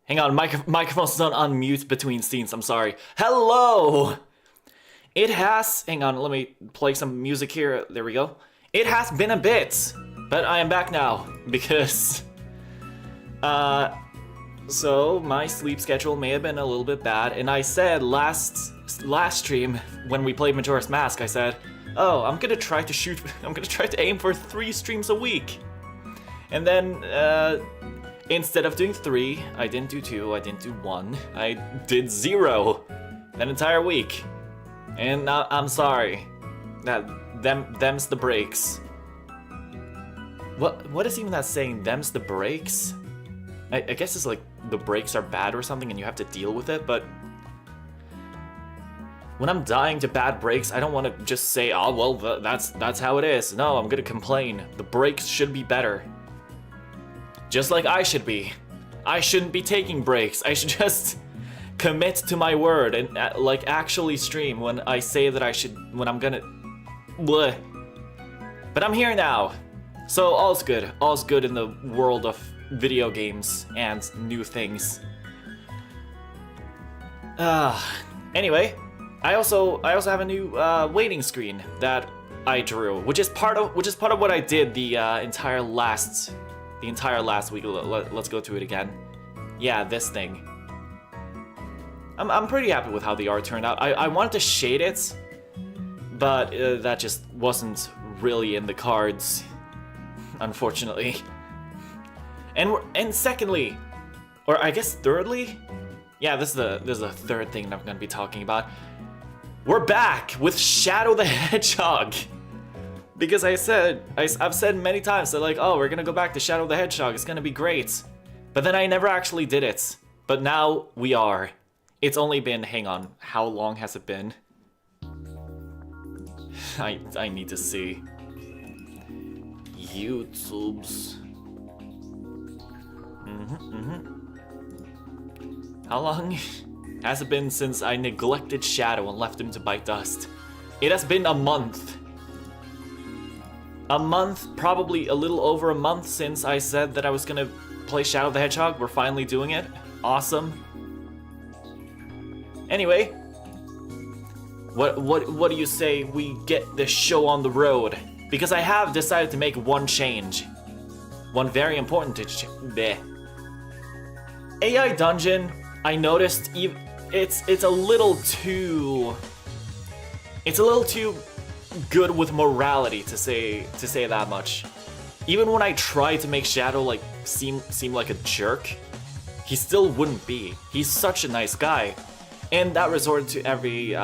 Hang on, microphone's not on mute between scenes, I'm sorry. Hello! It has, hang on, let me play some music here, there we go. It has been a bit, but I am back now, because, so my sleep schedule may have been a little bit bad, and I said last stream, when we played Majora's Mask, I said, oh, I'm gonna try to aim for 3 streams a week. And then, instead of doing 3, I didn't do 2, I didn't do 1, I did 0 that entire week. And I'm sorry. Them's the breaks. What is even that saying, them's the breaks? I guess it's like the breaks are bad or something and you have to deal with it, but when I'm dying to bad breaks, I don't want to just say, oh well, that's how it is. No, I'm gonna complain. The breaks should be better. Just like I should be. I shouldn't be taking breaks. I should just commit to my word and like actually stream when I say that I should, when I'm gonna bleh. But I'm here now. So all's good. All's good in the world of video games and new things. Anyway, I also have a new waiting screen that I drew, which is part of what I did the entire last week. Let's go through it again. Yeah, this thing. I'm pretty happy with how the art turned out. I wanted to shade it, but that just wasn't really in the cards, unfortunately. And secondly, or I guess thirdly, yeah, this is the third thing that I'm gonna be talking about. We're back with Shadow the Hedgehog. Because I've said many times that like, oh, we're gonna go back to Shadow the Hedgehog, it's gonna be great. But then I never actually did it. But now we are. It's only been, hang on, how long has it been? I need to see. YouTube's. How long has it been since I neglected Shadow and left him to bite dust? It has been a month. A month, probably a little over a month since I said that I was gonna play Shadow the Hedgehog. We're finally doing it. Awesome. Anyway, what do you say we get this show on the road? Because I have decided to make one change. One very important change. AI Dungeon, I noticed it's a little too good with morality to say that much. Even when I tried to make Shadow like seem like a jerk, he still wouldn't be. He's such a nice guy. And that resorted to every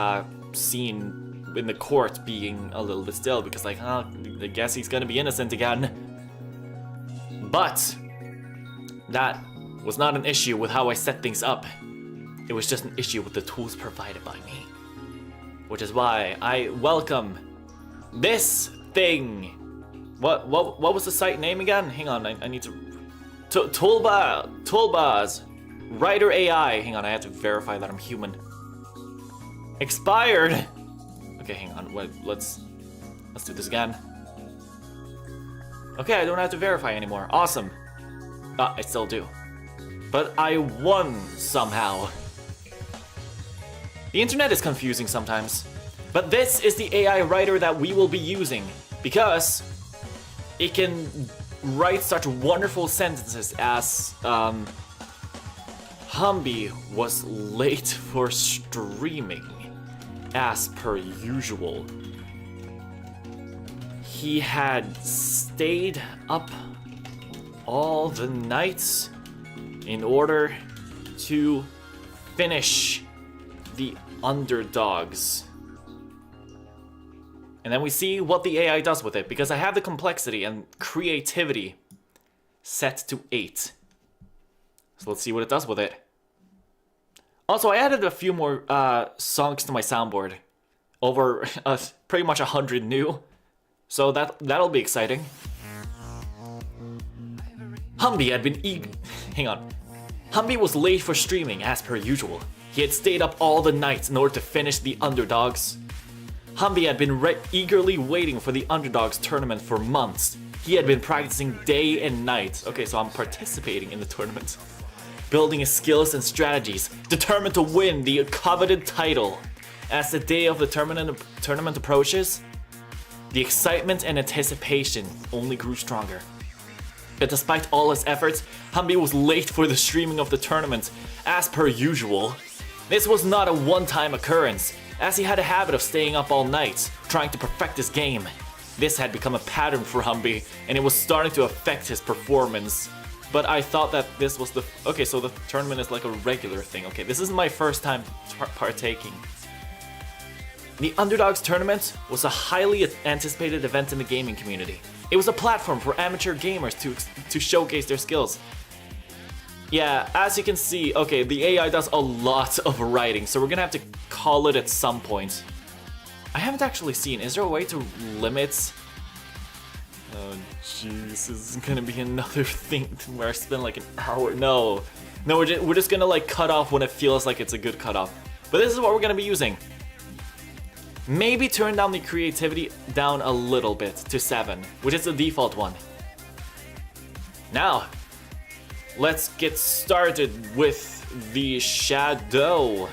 scene in the court being a little bit still because like, I guess he's gonna be innocent again. But that was not an issue with how I set things up. It was just an issue with the tools provided by me. Which is why I welcome this thing. What was the site name again? Hang on, I need to... Toolbars. Writer AI. Hang on, I have to verify that I'm human. Expired. Okay, hang on. Wait, let's do this again. Okay, I don't have to verify anymore. Awesome. I still do. But I won somehow. The internet is confusing sometimes. But this is the AI writer that we will be using because it can write such wonderful sentences as Humby was late for streaming, as per usual. He had stayed up all the nights in order to finish the underdogs. And then we see what the AI does with it, because I have the complexity and creativity set to 8. So let's see what it does with it. Also, I added a few more songs to my soundboard. Over pretty much 100 new. So that'll be exciting. Humby had been Hang on. Humby was late for streaming as per usual. He had stayed up all the nights in order to finish the underdogs. Humby had been eagerly waiting for the underdogs tournament for months. He had been practicing day and night. Okay, so I'm participating in the tournament. Building his skills and strategies, determined to win the coveted title. As the day of the tournament approaches, the excitement and anticipation only grew stronger. But despite all his efforts, Humby was late for the streaming of the tournament, as per usual. This was not a one-time occurrence, as he had a habit of staying up all night, trying to perfect his game. This had become a pattern for Humby, and it was starting to affect his performance. But I thought that this was the... Okay, so the tournament is like a regular thing. Okay, this isn't my first time partaking. The Underdogs Tournament was a highly anticipated event in the gaming community. It was a platform for amateur gamers to showcase their skills. Yeah, as you can see, okay, the AI does a lot of writing, so we're gonna have to call it at some point. I haven't actually seen, is there a way to limit... Oh jeez, this is gonna be another thing where I spend like an hour. No, we're just gonna like cut off when it feels like it's a good cutoff. But this is what we're gonna be using. Maybe turn down the creativity down a little bit to 7, which is the default one. Now, let's get started with the Shadow.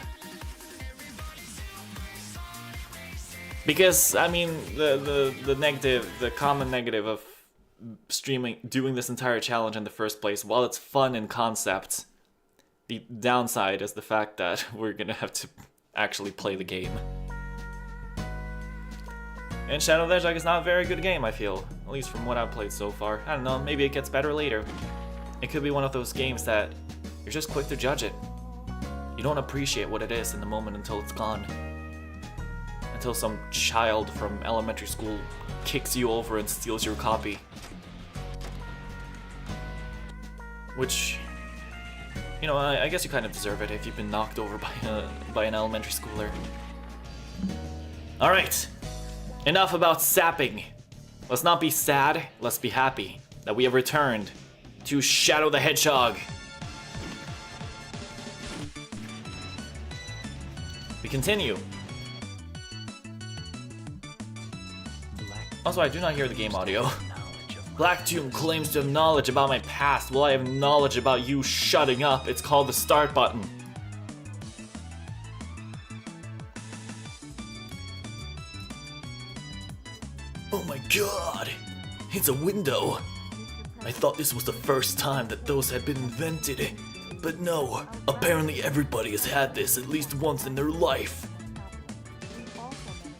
Because, I mean, the common negative of doing this entire challenge in the first place, while it's fun in concept, the downside is the fact that we're gonna have to actually play the game. And Shadow of the Hedgehog is not a very good game, I feel. At least from what I've played so far. I don't know, maybe it gets better later. It could be one of those games that you're just quick to judge it. You don't appreciate what it is in the moment until it's gone. Until some child from elementary school kicks you over and steals your copy. Which, you know, I guess you kind of deserve it if you've been knocked over by an elementary schooler. Alright, enough about sapping. Let's not be sad, let's be happy that we have returned to Shadow the Hedgehog. We continue. Also, I do not hear the game audio. Black Tomb claims to have knowledge about my past. Well, I have knowledge about you shutting up. It's called the start button. Oh my god! It's a window! I thought this was the first time that those had been invented. But no, apparently everybody has had this at least once in their life.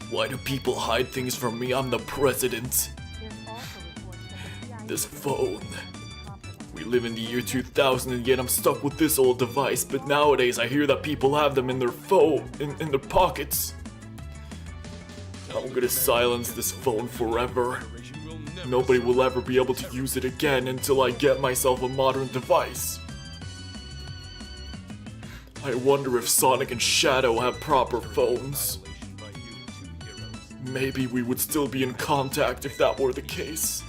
Why do people hide things from me? I'm the president. this phone. We live in the year 2000 and yet I'm stuck with this old device, but nowadays I hear that people have them in their phone, in their pockets. I'm gonna silence this phone forever. Nobody will ever be able to use it again until I get myself a modern device. I wonder if Sonic and Shadow have proper phones. Maybe we would still be in contact if that were the case.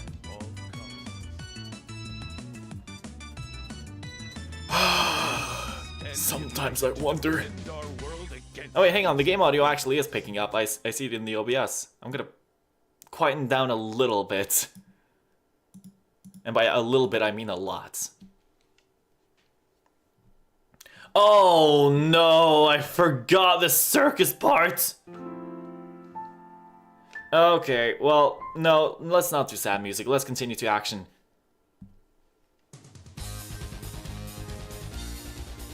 Sometimes I wonder. Oh wait, hang on, the game audio actually is picking up. I see it in the OBS. I'm gonna quieten down a little bit. And by a little bit, I mean a lot. Oh no, I forgot the circus part! Okay, well, no, let's not do sad music. Let's continue to action.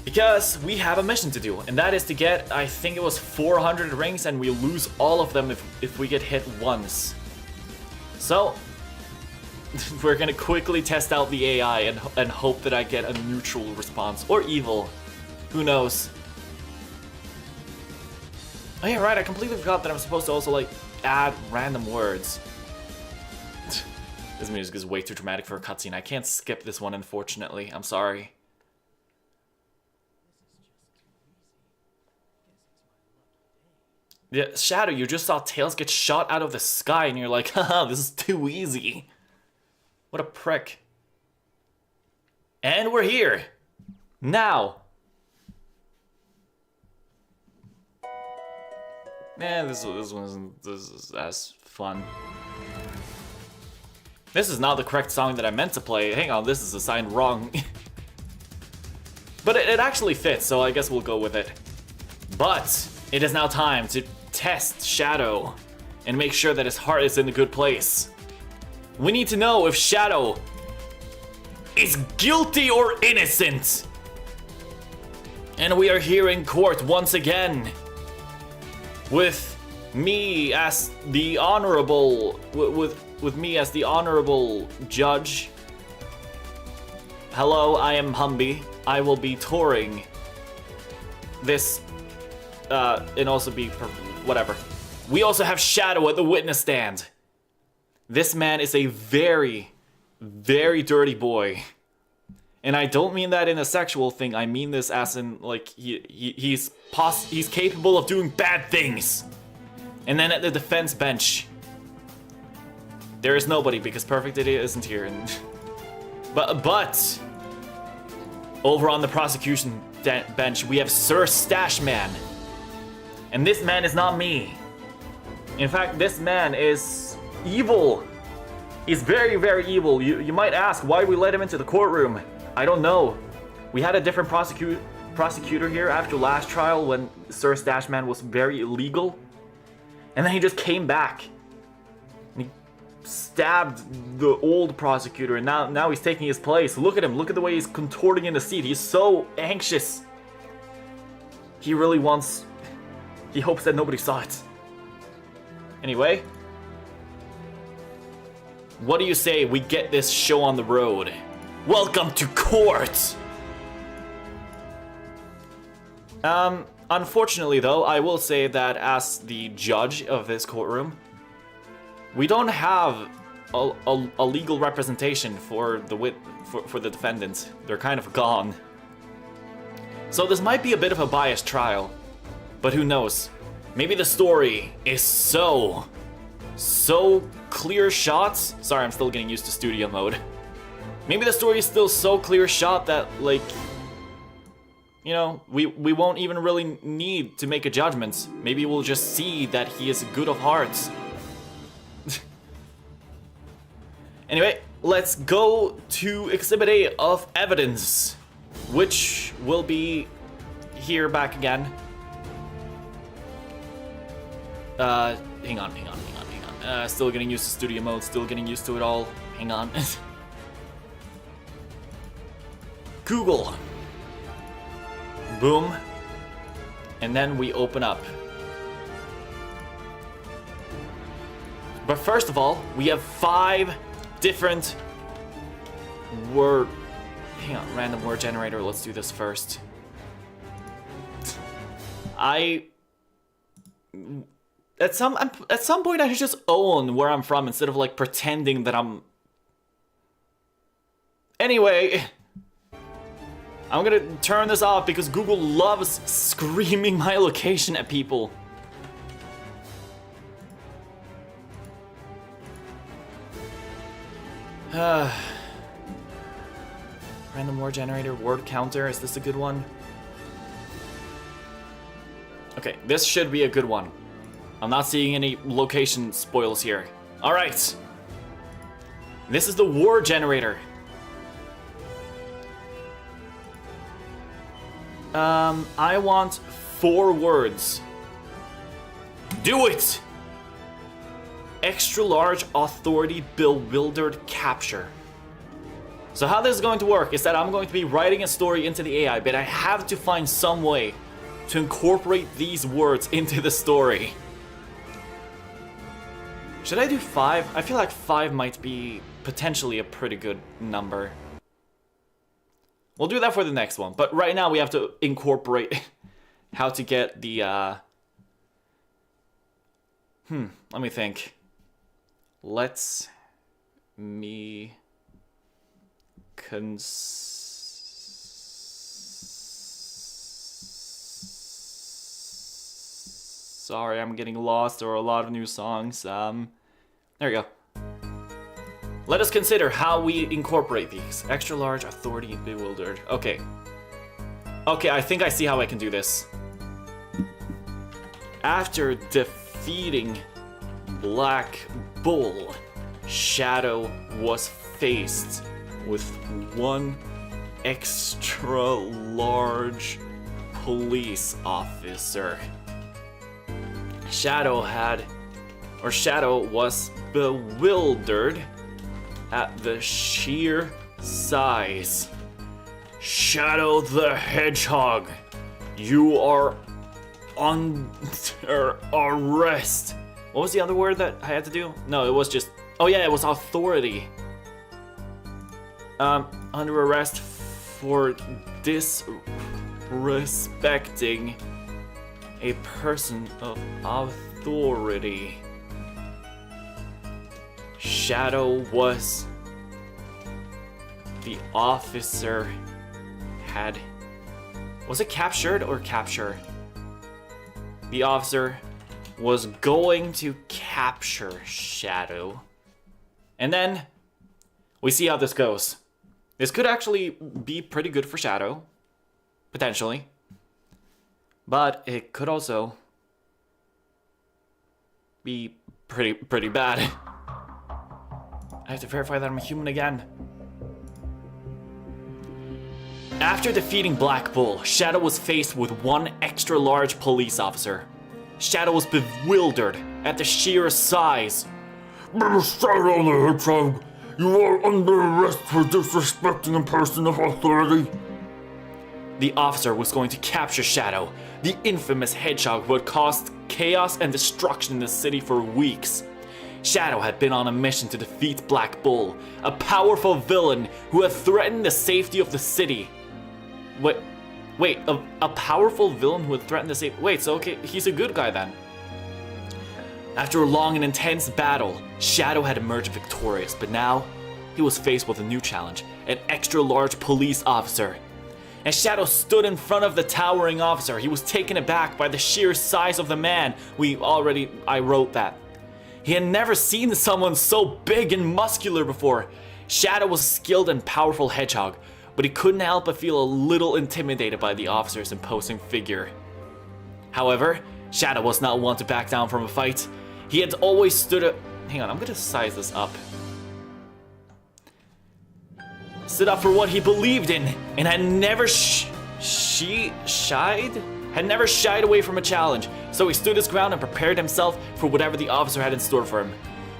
Because we have a mission to do, and that is to get, I think it was 400 rings, and we lose all of them if we get hit once. So, we're gonna quickly test out the AI and hope that I get a neutral response, or evil. Who knows? Oh yeah, right, I completely forgot that I'm supposed to also, like, add random words. This music is way too dramatic for a cutscene. I can't skip this one, unfortunately. I'm sorry. Yeah, Shadow, you just saw Tails get shot out of the sky and you're like, haha, this is too easy. What a prick. And we're here. Now. Man, this is as fun. This is not the correct song that I meant to play. Hang on, this is assigned wrong. But it actually fits, so I guess we'll go with it. But it is now time to test Shadow and make sure that his heart is in a good place. We need to know if Shadow is guilty or innocent. And we are here in court once again with me as the honorable with me as the honorable judge. Hello, I am Humby. I will be touring this and also be whatever. We also have Shadow at the witness stand. This man is a very, very dirty boy. And I don't mean that in a sexual thing. I mean this as in, like, he's capable of doing bad things. And then at the defense bench, there is nobody because Perfect Idiot isn't here. And but over on the prosecution bench, we have Sir Stashman. And this man is not me. In fact, this man is evil. He's very, very evil. You might ask why we let him into the courtroom. I don't know. We had a different prosecutor here after last trial when Sir Stashman was very illegal. And then he just came back. And he stabbed the old prosecutor, and now he's taking his place. Look at him. Look at the way he's contorting in the seat. He's so anxious. He really wants... He hopes that nobody saw it. Anyway. What do you say we get this show on the road? Welcome to court! Unfortunately though, I will say that as the judge of this courtroom, we don't have a legal representation for the defendants. They're kind of gone. So this might be a bit of a biased trial, but who knows? Maybe the story is so clear shots. Sorry, I'm still getting used to studio mode. Maybe the story is still so clear shot that, like, you know, we won't even really need to make a judgment. Maybe we'll just see that he is good of heart. Anyway, let's go to Exhibit A of evidence, which will be here back again. Hang on. Still getting used to studio mode, still getting used to it all. Hang on. Google. Boom. And then we open up. But first of all, we have 5 different word... Hang on, random word generator. Let's do this first. At some point I should just own where I'm from instead of like pretending that I'm... Anyway, I'm gonna turn this off because Google loves screaming my location at people. Random word generator, word counter, is this a good one? Okay, this should be a good one. I'm not seeing any location spoils here. Alright. This is the word generator. I want 4 words. Do it! Extra large authority bewildered capture. So how this is going to work is that I'm going to be writing a story into the AI, but I have to find some way to incorporate these words into the story. Should I do 5? I feel like 5 might be potentially a pretty good number. We'll do that for the next one, but right now we have to incorporate how to get the, let me think. Sorry, I'm getting lost. There are a lot of new songs. There we go. Let us consider how we incorporate these. Extra large, authority, bewildered. Okay. Okay, I think I see how I can do this. After defeating Black Bull, Shadow was faced with one extra large police officer. Shadow was bewildered at the sheer size. Shadow the Hedgehog, you are under arrest. What was the other word that I had to do? No, it was just... Oh yeah, it was authority. Under arrest for disrespecting a person of authority. Shadow was... The officer had... Was it captured or capture? The officer was going to capture Shadow. And then we see how this goes. This could actually be pretty good for Shadow. Potentially. But it could also be pretty bad. I have to verify that I'm a human again. After defeating Black Bull, Shadow was faced with one extra large police officer. Shadow was bewildered at the sheer size. Shadow the Hedgehog, you are under arrest for disrespecting a person of authority. The officer was going to capture Shadow, the infamous hedgehog who had caused chaos and destruction in the city for weeks. Shadow had been on a mission to defeat Black Bull, a powerful villain who had threatened the safety of the city. Wait, a powerful villain who had threatened the safety... Wait, so okay, he's a good guy then. After a long and intense battle, Shadow had emerged victorious, but now he was faced with a new challenge, an extra large police officer. As Shadow stood in front of the towering officer, he was taken aback by the sheer size of the man. I wrote that. He had never seen someone so big and muscular before. Shadow was a skilled and powerful hedgehog, but he couldn't help but feel a little intimidated by the officer's imposing figure. However, Shadow was not one to back down from a fight. He had always Hang on, I'm gonna size this up. Stood up for what he believed in, and had never shied away from a challenge. So he stood his ground and prepared himself for whatever the officer had in store for him.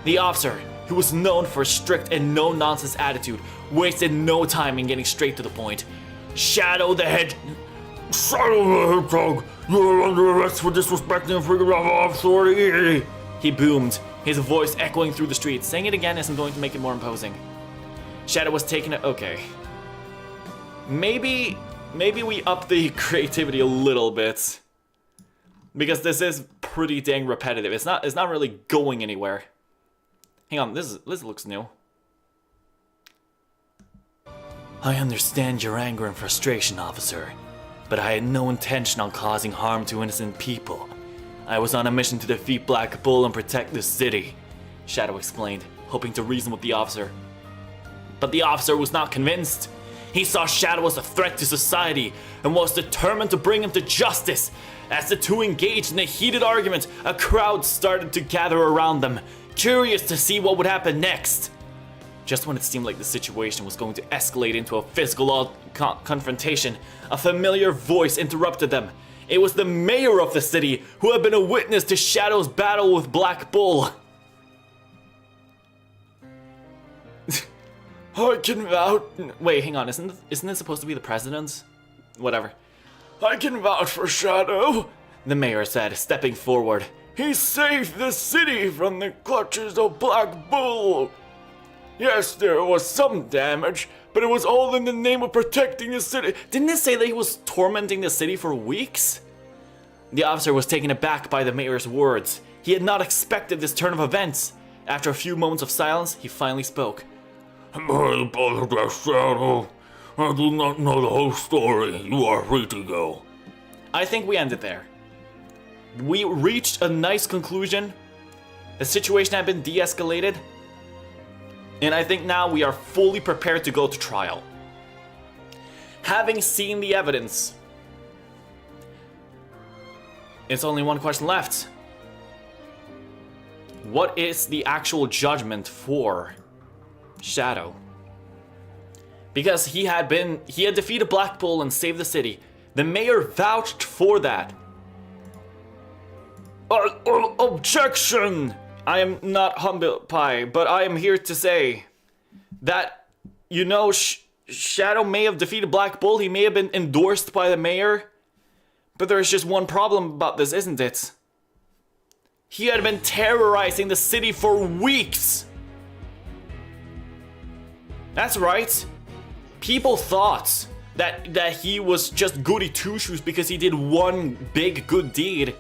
The officer, who was known for a strict and no-nonsense attitude, wasted no time in getting straight to the point. Shadow the Hedgehog, you are under arrest for disrespecting a figure of authority. He boomed, his voice echoing through the streets. Saying it again isn't going to make it more imposing. Shadow was taking it. Okay. Maybe we up the creativity a little bit. Because this is pretty dang repetitive. It's not really going anywhere. Hang on, this looks new. I understand your anger and frustration, officer, but I had no intention on causing harm to innocent people. I was on a mission to defeat Black Bull and protect the city, Shadow explained, hoping to reason with the officer. But the officer was not convinced. He saw Shadow as a threat to society and was determined to bring him to justice. As the two engaged in a heated argument, a crowd started to gather around them, curious to see what would happen next. Just when it seemed like the situation was going to escalate into a physical confrontation, a familiar voice interrupted them. It was the mayor of the city, who had been a witness to Shadow's battle with Black Bull. I can vouch. Wait, hang on. Isn't this supposed to be the president? Whatever. I can vouch for Shadow, the mayor said, stepping forward. He saved the city from the clutches of Black Bull. Yes, there was some damage, but it was all in the name of protecting the city. Didn't it say that he was tormenting the city for weeks? The officer was taken aback by the mayor's words. He had not expected this turn of events. After a few moments of silence, he finally spoke. I apologize, Shadow. I do not know the whole story. You are free to go. I think we ended there. We reached a nice conclusion. The situation had been de-escalated. And I think now we are fully prepared to go to trial. Having seen the evidence, it's only one question left. What is the actual judgment for Shadow? Because he had defeated Black Bull and saved the city. The mayor vouched for that. Objection! I am not humble pie, but I am here to say that, you know, Shadow may have defeated Black Bull, he may have been endorsed by the mayor, but there's just one problem about this, isn't it? He had been terrorizing the city for weeks! That's right. People thought that he was just goody two-shoes because he did one big good deed.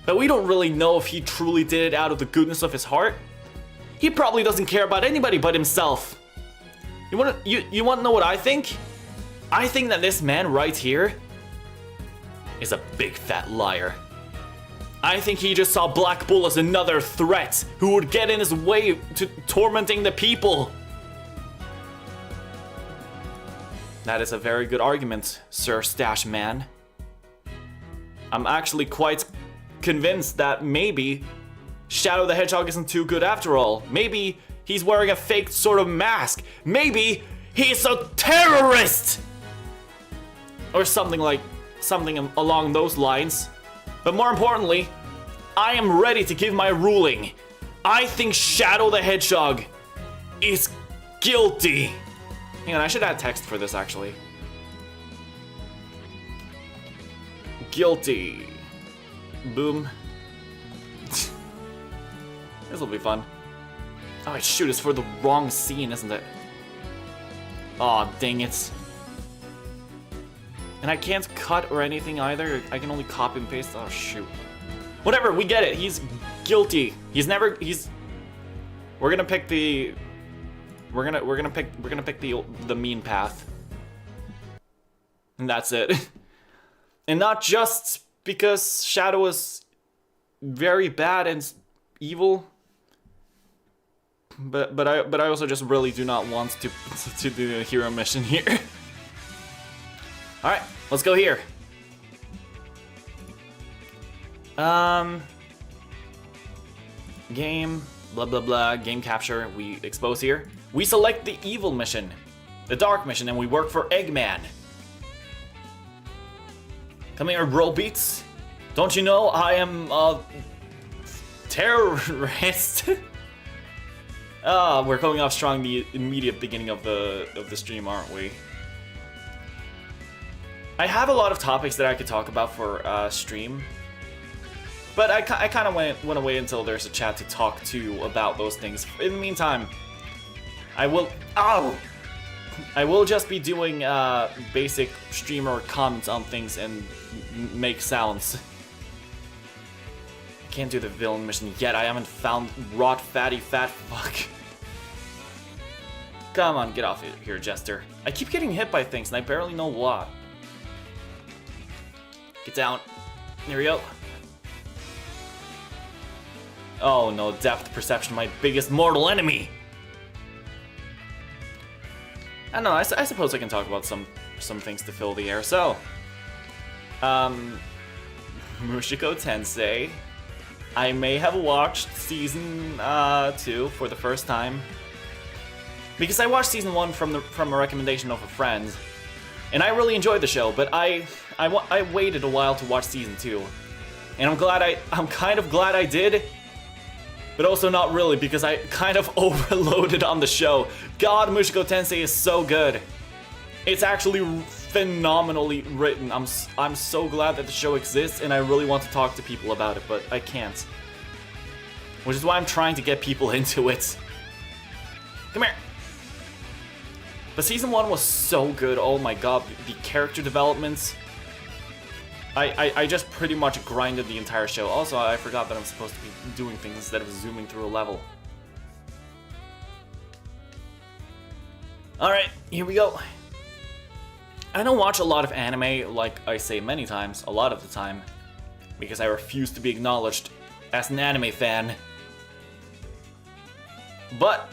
But we don't really know if he truly did it out of the goodness of his heart. He probably doesn't care about anybody but himself. You want to know what I think? I think that this man right here is a big fat liar. I think he just saw Black Bull as another threat who would get in his way to tormenting the people. That is a very good argument, Sir Stash Man. I'm actually quite convinced that maybe Shadow the Hedgehog isn't too good after all. Maybe he's wearing a fake sort of mask. Maybe he's a terrorist! Or something along those lines. But more importantly, I am ready to give my ruling. I think Shadow the Hedgehog is guilty. Hang on, I should add text for this actually. Guilty. Boom. This will be fun. Oh shoot, it's for the wrong scene, isn't it? Aw, dang it. And I can't cut or anything either. I can only copy and paste. Oh shoot. Whatever, we get it. He's guilty. We're gonna pick the the mean path. And that's it. And not just because Shadow is very bad and evil, but I also just really do not want to do a hero mission here. All right, let's go here. Game, blah blah blah, game capture. We expose here. We select the evil mission, the dark mission, and we work for Eggman. Come here, bro beats. Don't you know I am a terrorist? We're coming off strong the immediate beginning of the stream, aren't we? I have a lot of topics that I could talk about for stream, but I kind of went away until there's a chat to talk to about those things. In the meantime, I will. Oh! I will just be doing basic streamer comments on things and make sounds. I can't do the villain mission yet. I haven't found rot fatty fat fuck. Come on, get off here, Jester. I keep getting hit by things and I barely know what. Get down. Here we go. Oh no, depth perception, my biggest mortal enemy. I don't know, I suppose I can talk about some things to fill the air. So, Mushoku Tensei. I may have watched season 2 for the first time because I watched season 1 from a recommendation of a friend, and I really enjoyed the show. But I waited a while to watch season 2, and I'm kind of glad I did. But also not really, because I kind of overloaded on the show. God, Mushoku Tensei is so good. It's actually phenomenally written. I'm so glad that the show exists, and I really want to talk to people about it, but I can't. Which is why I'm trying to get people into it. Come here. But season 1 was so good. Oh my god, the character developments. I just pretty much grinded the entire show. Also, I forgot that I'm supposed to be doing things instead of zooming through a level. Alright, here we go. I don't watch a lot of anime, like I say many times, a lot of the time, because I refuse to be acknowledged as an anime fan. But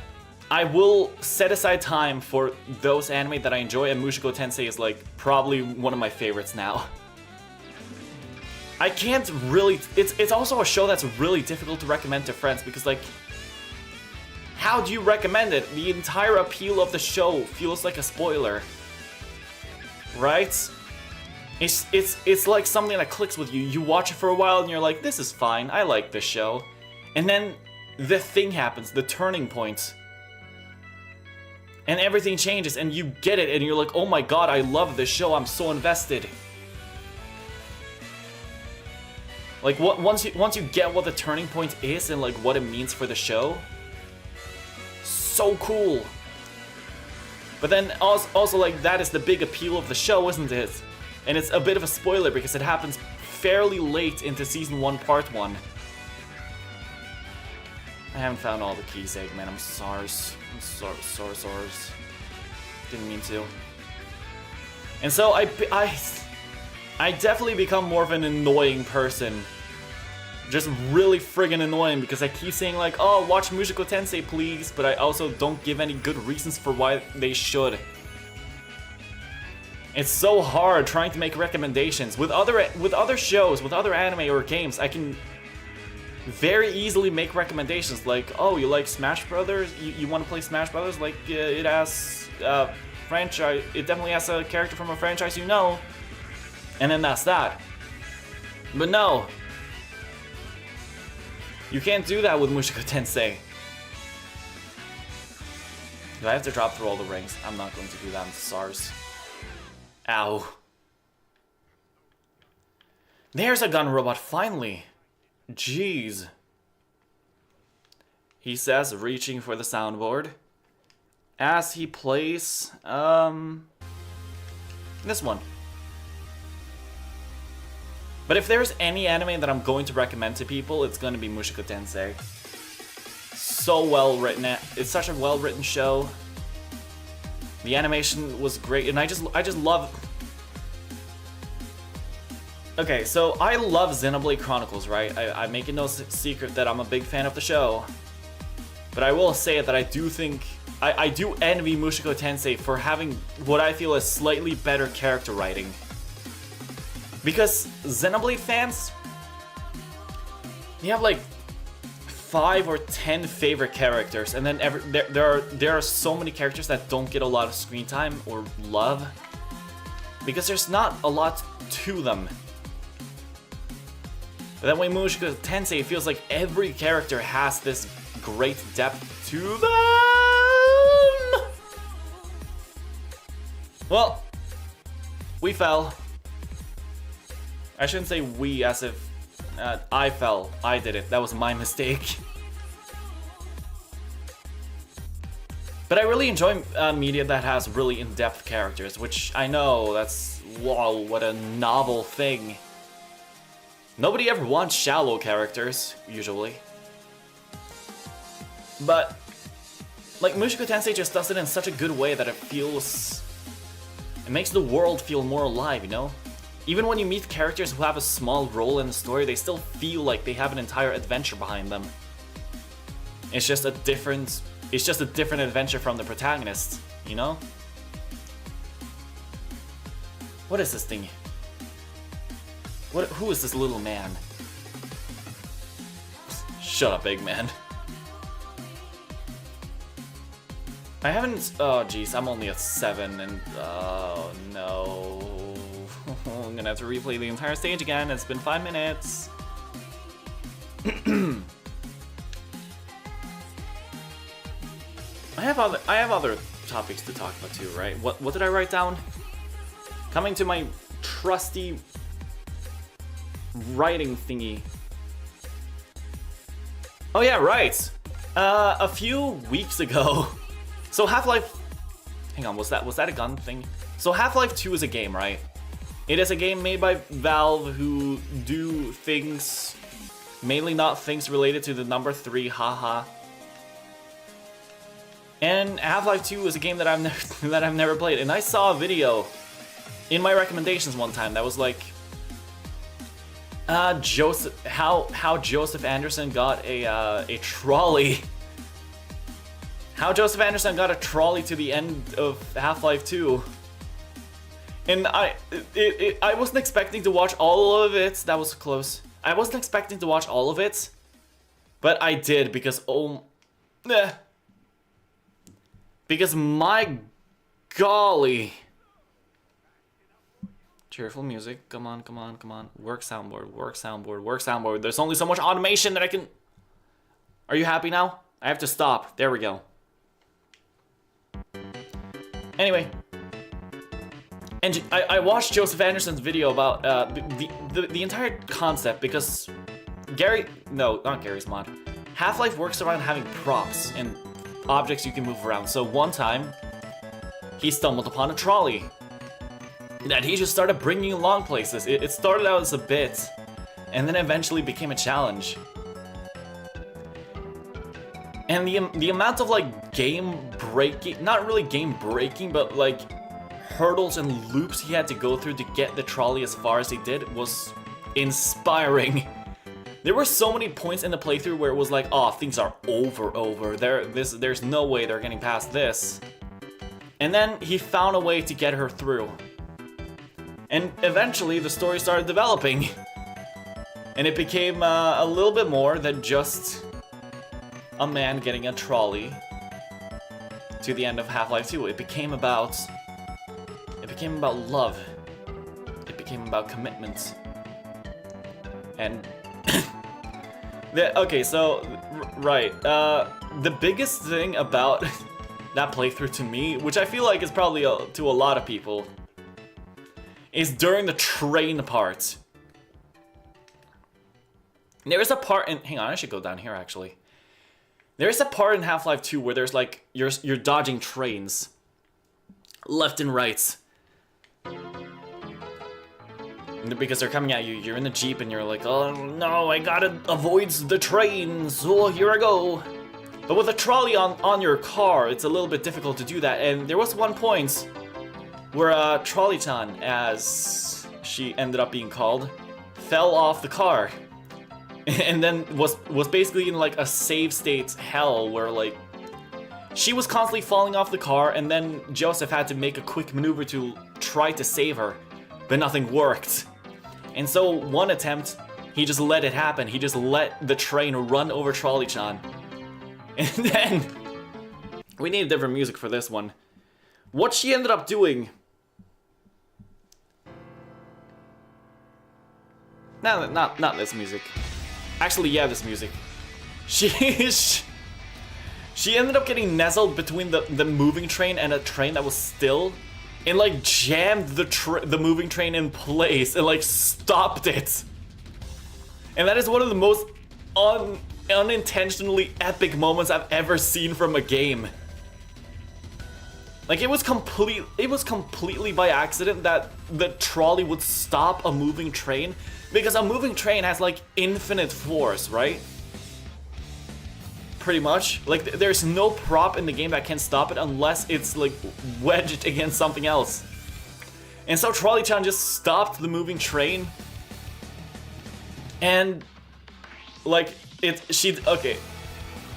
I will set aside time for those anime that I enjoy, and Mushoku Tensei is like probably one of my favorites now. I can't really... It's also a show that's really difficult to recommend to friends because, like, how do you recommend it? The entire appeal of the show feels like a spoiler, right? It's like something that clicks with you. You watch it for a while and you're like, this is fine, I like this show. And then the thing happens, the turning point. And everything changes and you get it and you're like, oh my god, I love this show, I'm so invested. Like, once you get what the turning point is and like what it means for the show, so cool. But then also like that is the big appeal of the show, isn't it? And it's a bit of a spoiler because it happens fairly late into season 1, part 1. I haven't found all the keys, Eggman. I'm sorry. Didn't mean to. And so I definitely become more of an annoying person. Just really friggin' annoying because I keep saying like, oh, watch Mushoku Tensei please, but I also don't give any good reasons for why they should. It's so hard trying to make recommendations. With other shows, with other anime or games, I can very easily make recommendations like, oh, you like Smash Brothers? You want to play Smash Brothers? Like, it has franchise. It definitely has a character from a franchise you know. And then that's that. But no. You can't do that with Mushoku Tensei. Do I have to drop through all the rings? I'm not going to do that, I'm SARS. Ow. There's a gun robot, finally. Jeez. He says, reaching for the soundboard. As he plays, this one. But if there's any anime that I'm going to recommend to people, it's going to be Mushoku Tensei. So well written. It's such a well written show. The animation was great, and I just love. Okay, so I love Xenoblade Chronicles, right? I make it no secret that I'm a big fan of the show. But I will say that I do think I do envy Mushoku Tensei for having what I feel is slightly better character writing. Because Xenoblade fans, you have like 5 or 10 favorite characters, and then there are so many characters that don't get a lot of screen time or love because there's not a lot to them. But then when Mushoku Tensei, it feels like every character has this great depth to them. Well, we fell. I shouldn't say we as if I fell. I did it. That was my mistake. But I really enjoy media that has really in-depth characters, which I know that's, wow, what a novel thing. Nobody ever wants shallow characters, usually. But, like, Mushoku Tensei just does it in such a good way that it feels... It makes the world feel more alive, you know? Even when you meet characters who have a small role in the story, they still feel like they have an entire adventure behind them. It's just a different adventure from the protagonist, you know? What is this thing? Who is this little man? Shut up, big man. I haven't... Oh, jeez, I'm only at 7 and... Oh, no. I'm gonna have to replay the entire stage again. It's been 5 minutes. I have other topics to talk about too, right? What did I write down? Coming to my trusty writing thingy. Oh yeah, right. A few weeks ago. So Half-Life... Hang on, was that a gun thing? So Half-Life 2 is a game, right? It is a game made by Valve who do things, mainly not things related to the number 3, haha. And Half-Life 2 is a game that I've never played. And I saw a video in my recommendations one time that was like, how Joseph Anderson got a trolley. How Joseph Anderson got a trolley to the end of Half-Life 2. And I wasn't expecting to watch all of it. That was close. I wasn't expecting to watch all of it, but I did because because my golly. Cheerful music. Come on, come on, come on. Work soundboard, work soundboard, work soundboard. There's only so much automation that I can... Are you happy now? I have to stop. There we go. Anyway. And I watched Joseph Anderson's video about the entire concept because not Gary's mod. Half-Life works around having props and objects you can move around. So one time, he stumbled upon a trolley that he just started bringing along places. It started out as a bit, and then eventually became a challenge. And the amount of like game breaking, not really game breaking, but like hurdles and loops he had to go through to get the trolley as far as he did was inspiring. There were so many points in the playthrough where it was like, oh, things are over. There's no way they're getting past this. And then he found a way to get her through. And eventually the story started developing. And it became a little bit more than just a man getting a trolley to the end of Half-Life 2. It became about love. It became about commitment. And okay, so right, the biggest thing about that playthrough to me, which I feel like is probably to a lot of people, is during the train part. There is a part in, hang on, I should go down here actually. There is a part in Half-Life 2 where there's like, you're dodging trains, left and right. Because they're coming at you, you're in the Jeep and you're like, oh no, I gotta avoid the trains, oh here I go. But with a trolley on your car, it's a little bit difficult to do that, and there was one point where Trolley-chan, as she ended up being called, fell off the car. And then was basically in like a save state hell where like, she was constantly falling off the car and then Joseph had to make a quick maneuver to try to save her, but nothing worked. And so one attempt, he just let it happen. He just let the train run over Trolley-chan. And then, we need different music for this one. What she ended up doing... Not this music. Actually, yeah, this music. She ended up getting nestled between the moving train and a train that was still, and like jammed the moving train in place and like stopped it. And that is one of the most unintentionally epic moments I've ever seen from a game. Like it was completely by accident that the trolley would stop a moving train, because a moving train has like infinite force, right? Pretty much. Like there's no prop in the game that can stop it unless it's like wedged against something else. And so Trolley-chan just stopped the moving train. And like okay.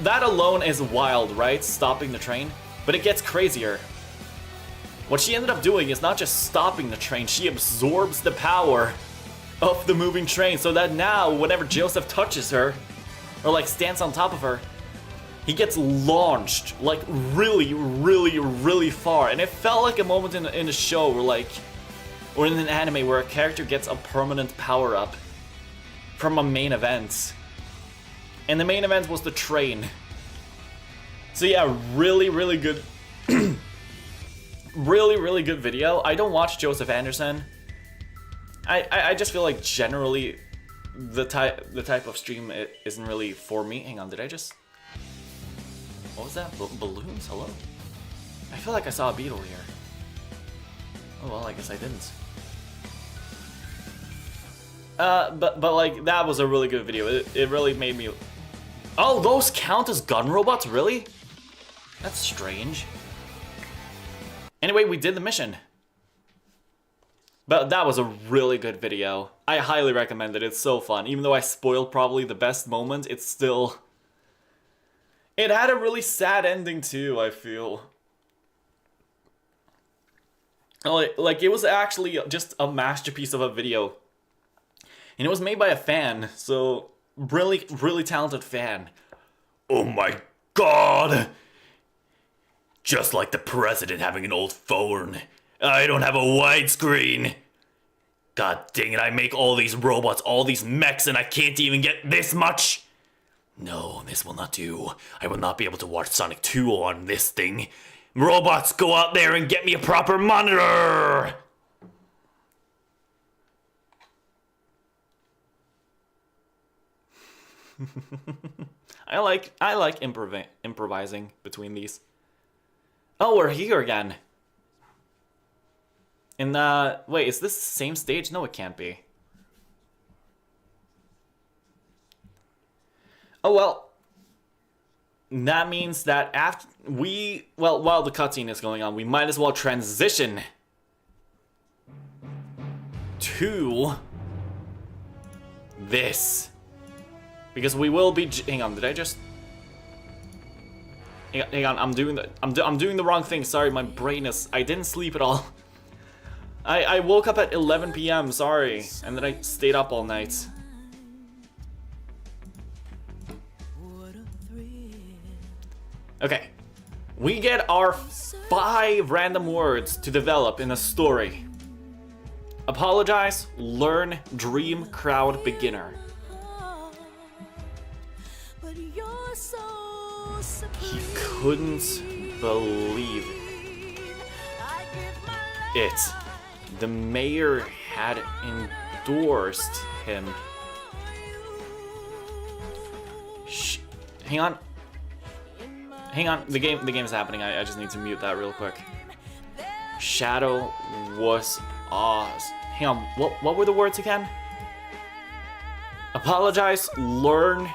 That alone is wild, right? Stopping the train. But it gets crazier. What she ended up doing is not just stopping the train, she absorbs the power of the moving train, so that now whenever Joseph touches her, or like stands on top of her, he gets launched like really far. And it felt like a moment in a show where like, or in an anime where a character gets a permanent power up from a main event. And the main event was the train. So yeah, really good really good video. I don't watch Joseph Anderson. I just feel like generally the type of stream isn't really for me. Hang on, did I just... What was that? Balloons? Hello? I feel like I saw a beetle here. Oh well, I guess I didn't. But like, that was a really good video. It really made me... Oh, those count as gun robots? Really? That's strange. Anyway, we did the mission. But that was a really good video. I highly recommend it. It's so fun. Even though I spoiled probably the best moment, it's still... It had a really sad ending too, I feel. Like, it was actually just a masterpiece of a video. And it was made by a fan, so... Really talented fan. Oh my god! Just like the president having an old phone. I don't have a widescreen. God dang it, I make all these robots, all these mechs, and I can't even get this much? No, this will not do. I will not be able to watch Sonic 2 on this thing. Robots, go out there and get me a proper monitor! I like improvising between these. Oh, we're here again. And wait, is this the same stage? No, it can't be. Oh well. That means that after while the cutscene is going on, we might as well transition to this. Because we will be... Hang on, did I just... Hang on, I'm doing the wrong thing. Sorry, my brain is... I didn't sleep at all. I woke up at 11 p.m., sorry. And then I stayed up all night. Okay. We get our 5 random words to develop in a story. Apologize, learn, dream, crowd, beginner. He couldn't believe it. The mayor had endorsed him. Shh. Hang on. Hang on. The game's happening. I just need to mute that real quick. Shadow was awesome. Hang on. What were the words again? Apologize. Learn.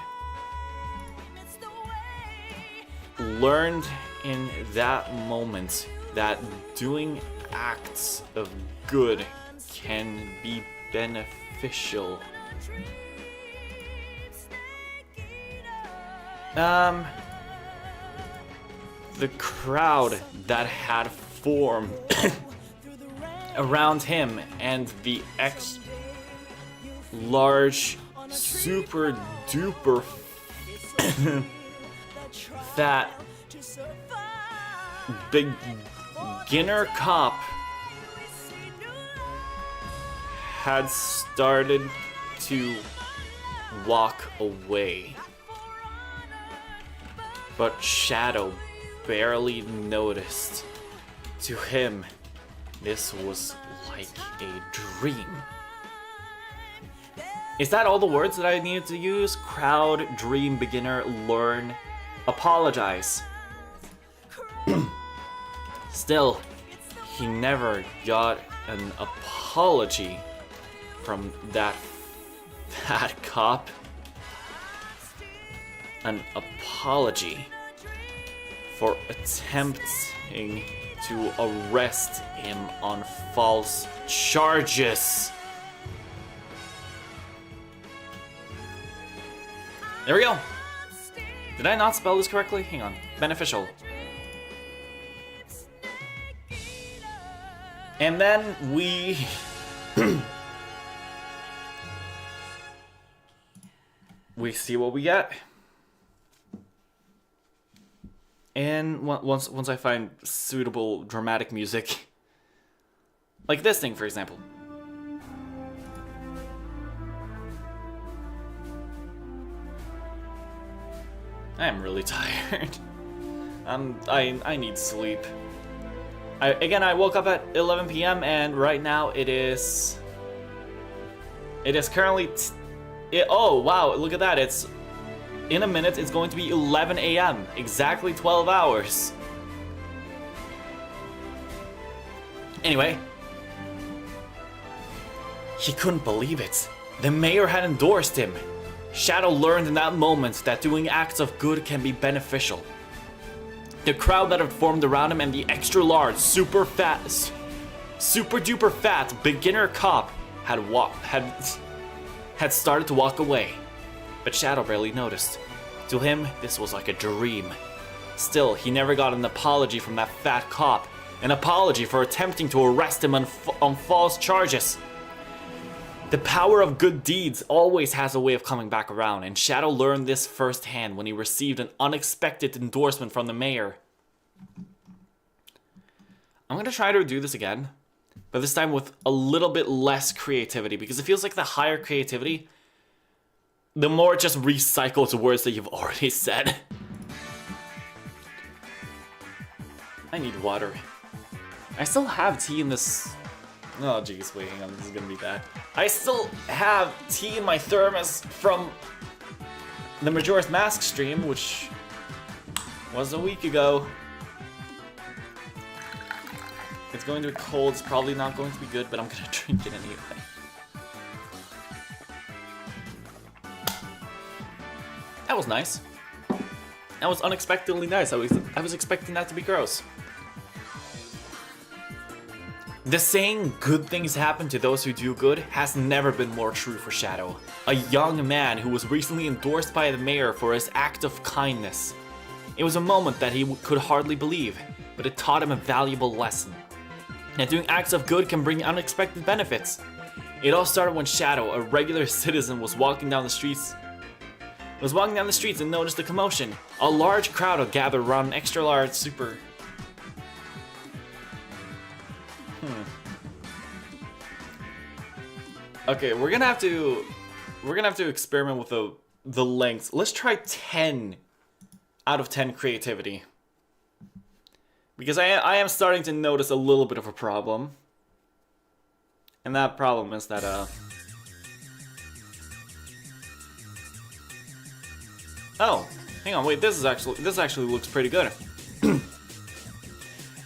Learned in that moment that doing acts of good can be beneficial. The crowd that had formed around him and the large, super duper fat beginner cop had started to walk away. But Shadow barely noticed. To him, this was like a dream. Is that all the words that I needed to use? Crowd, dream, beginner, learn, apologize. Still, he never got an apology from that fat cop. An apology for attempting to arrest him on false charges. There we go. Did I not spell this correctly? Hang on. Beneficial. And then we... we see what we get. And once I find suitable dramatic music, like this thing, for example. I am really tired. I need sleep. I woke up at 11 p.m. and right now it is currently oh wow, look at that. It's in a minute it's going to be 11 a.m. Exactly 12 hours. Anyway, he couldn't believe it. The mayor had endorsed him. Shadow learned in that moment that doing acts of good can be beneficial. The crowd that had formed around him and the extra large, super duper fat beginner cop had started to walk away. But Shadow barely noticed. To him, this was like a dream. Still, he never got an apology from that fat cop. An apology for attempting to arrest him on false charges. The power of good deeds always has a way of coming back around, and Shadow learned this firsthand when he received an unexpected endorsement from the mayor. I'm gonna try to do this again, but this time with a little bit less creativity, because it feels like the higher creativity, the more it just recycles words that you've already said. I need water. I still have tea in this... Oh jeez, wait, hang on, this is gonna be bad. I still have tea in my thermos from the Majora's Mask stream, which was a week ago. It's going to be cold, it's probably not going to be good, but I'm gonna drink it anyway. That was nice. That was unexpectedly nice. I was expecting that to be gross. The saying, good things happen to those who do good, has never been more true for Shadow. A young man who was recently endorsed by the mayor for his act of kindness. It was a moment that he could hardly believe, but it taught him a valuable lesson. That doing acts of good can bring unexpected benefits. It all started when Shadow, a regular citizen, was walking down the streets and noticed a commotion. A large crowd had gathered around an extra large super... Okay, we're gonna have to experiment with the lengths. Let's try 10 out of 10 creativity. Because I am starting to notice a little bit of a problem. And that problem is that oh, hang on, wait, this actually looks pretty good.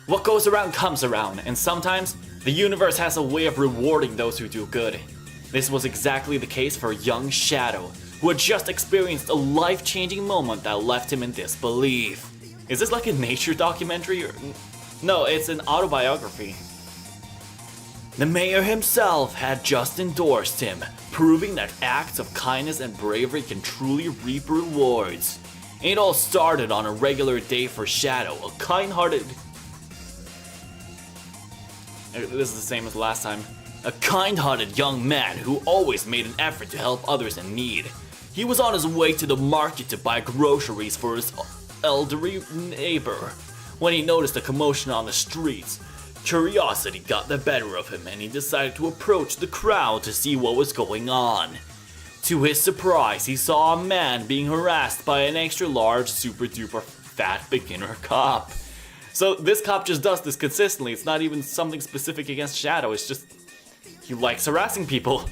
What goes around comes around, and sometimes the universe has a way of rewarding those who do good. This was exactly the case for young Shadow, who had just experienced a life-changing moment that left him in disbelief. Is this like a nature documentary or... No, it's an autobiography. The mayor himself had just endorsed him, proving that acts of kindness and bravery can truly reap rewards. It all started on a regular day for Shadow, a kind-hearted... This is the same as last time. A kind-hearted young man who always made an effort to help others in need. He was on his way to the market to buy groceries for his elderly neighbor when he noticed a commotion on the streets. Curiosity got the better of him and he decided to approach the crowd to see what was going on. To his surprise, he saw a man being harassed by an extra large, super duper fat beginner cop. So this cop just does this consistently. It's not even something specific against Shadow, it's just he likes harassing people.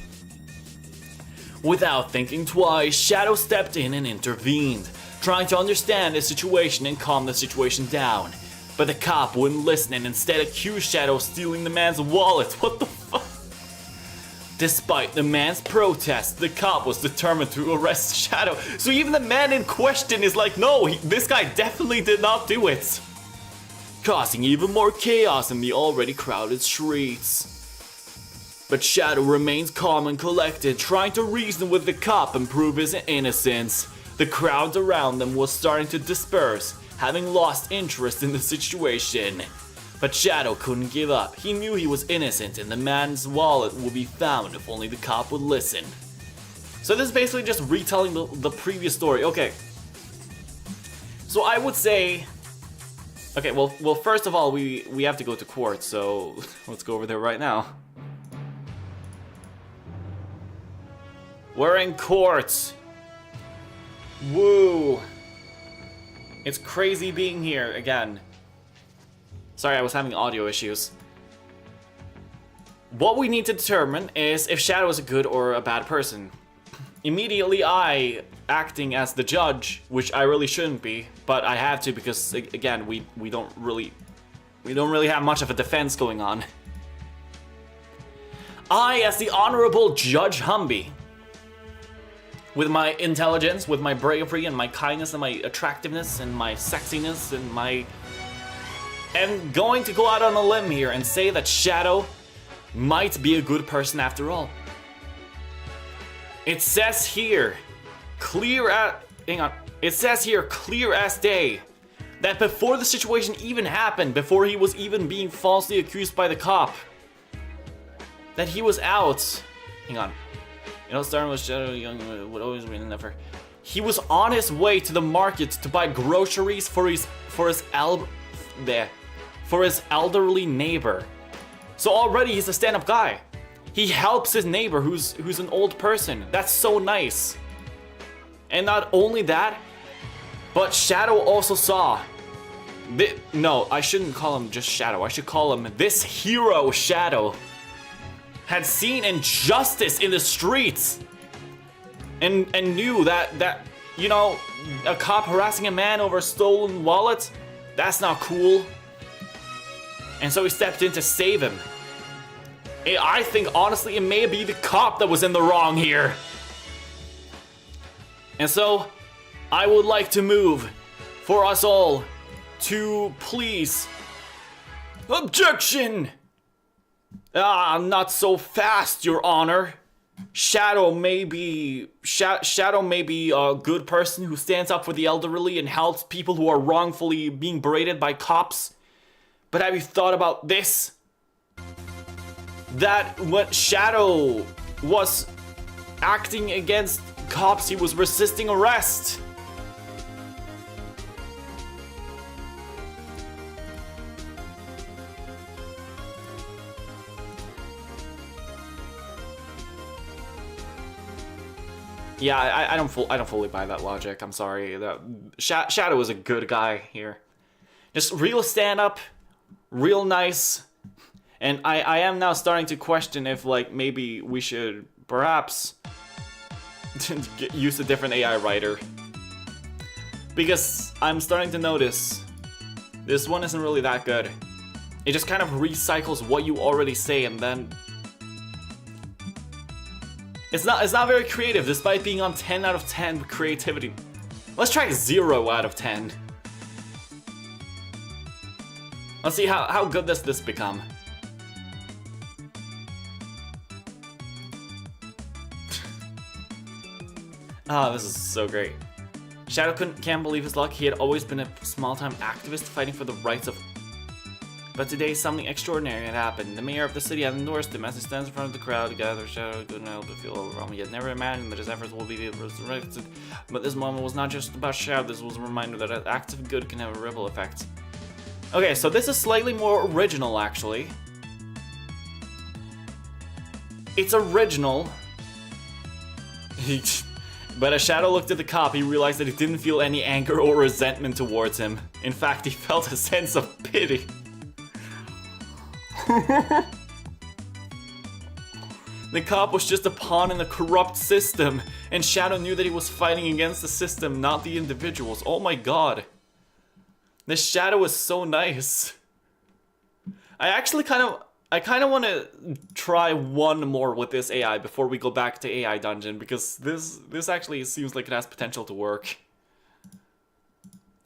Without thinking twice, Shadow stepped in and intervened, trying to understand the situation and calm the situation down. But the cop wouldn't listen and instead accused Shadow of stealing the man's wallet. What the fuck? Despite the man's protest, the cop was determined to arrest Shadow. So even the man in question is like, no, this guy definitely did not do it. Causing even more chaos in the already crowded streets. But Shadow remains calm and collected, trying to reason with the cop and prove his innocence. The crowd around them was starting to disperse, having lost interest in the situation. But Shadow couldn't give up. He knew he was innocent and the man's wallet would be found if only the cop would listen. So this is basically just retelling the previous story. Okay. So I would say... Okay, well first of all, we have to go to court, so let's go over there right now. We're in court. Woo. It's crazy being here again. Sorry, I was having audio issues. What we need to determine is if Shadow is a good or a bad person. Immediately I, acting as the judge, which I really shouldn't be, but I have to because again, we don't really have much of a defense going on. I, as the Honorable Judge Humby, with my intelligence, with my bravery and my kindness and my attractiveness and my sexiness and my... am going to go out on a limb here and say that Shadow might be a good person after all. It says here, it says here, clear as day, that before the situation even happened, before he was even being falsely accused by the cop, that he was out. Hang on. You know, starting with Shadow Young would always win never. He was on his way to the market to buy groceries for his elderly neighbor. So already he's a stand-up guy. He helps his neighbor who's an old person. That's so nice. And not only that, but Shadow also saw. No, I shouldn't call him just Shadow. I should call him this hero Shadow. Had seen injustice in the streets. And knew that, you know, a cop harassing a man over a stolen wallet, that's not cool. And so he stepped in to save him. I think, honestly, it may be the cop that was in the wrong here. And so, I would like to move for us all to please... Objection! Not so fast, Your Honor. Shadow may be a good person who stands up for the elderly and helps people who are wrongfully being berated by cops. But have you thought about this? That when Shadow was acting against cops, he was resisting arrest. Yeah, I don't fully buy that logic. I'm sorry. Shadow is a good guy here. Just real stand-up, real nice. And I am now starting to question if, like, maybe we should perhaps use a different AI writer. Because I'm starting to notice this one isn't really that good. It just kind of recycles what you already say and then... It's not very creative despite being on 10 out of 10 creativity. Let's try 0 out of 10. Let's see how good does this become. Ah, this is so great. Shadow can't believe his luck. He had always been a small-time activist fighting for the rights of... But today, something extraordinary had happened. The mayor of the city had endorsed him as he stands in front of the crowd to gather. Shadow couldn't help but feel overwhelmed. He had never imagined that his efforts will be resurrected. But this moment was not just about Shadow. This was a reminder that acts of good can have a ripple effect. Okay, so this is slightly more original, actually. It's original. But as Shadow looked at the cop, he realized that he didn't feel any anger or resentment towards him. In fact, he felt a sense of pity. The cop was just a pawn in a corrupt system, and Shadow knew that he was fighting against the system, not the individuals. Oh my god. The shadow is so nice. I kind of want to try one more with this AI before we go back to AI dungeon, because this actually seems like it has potential to work.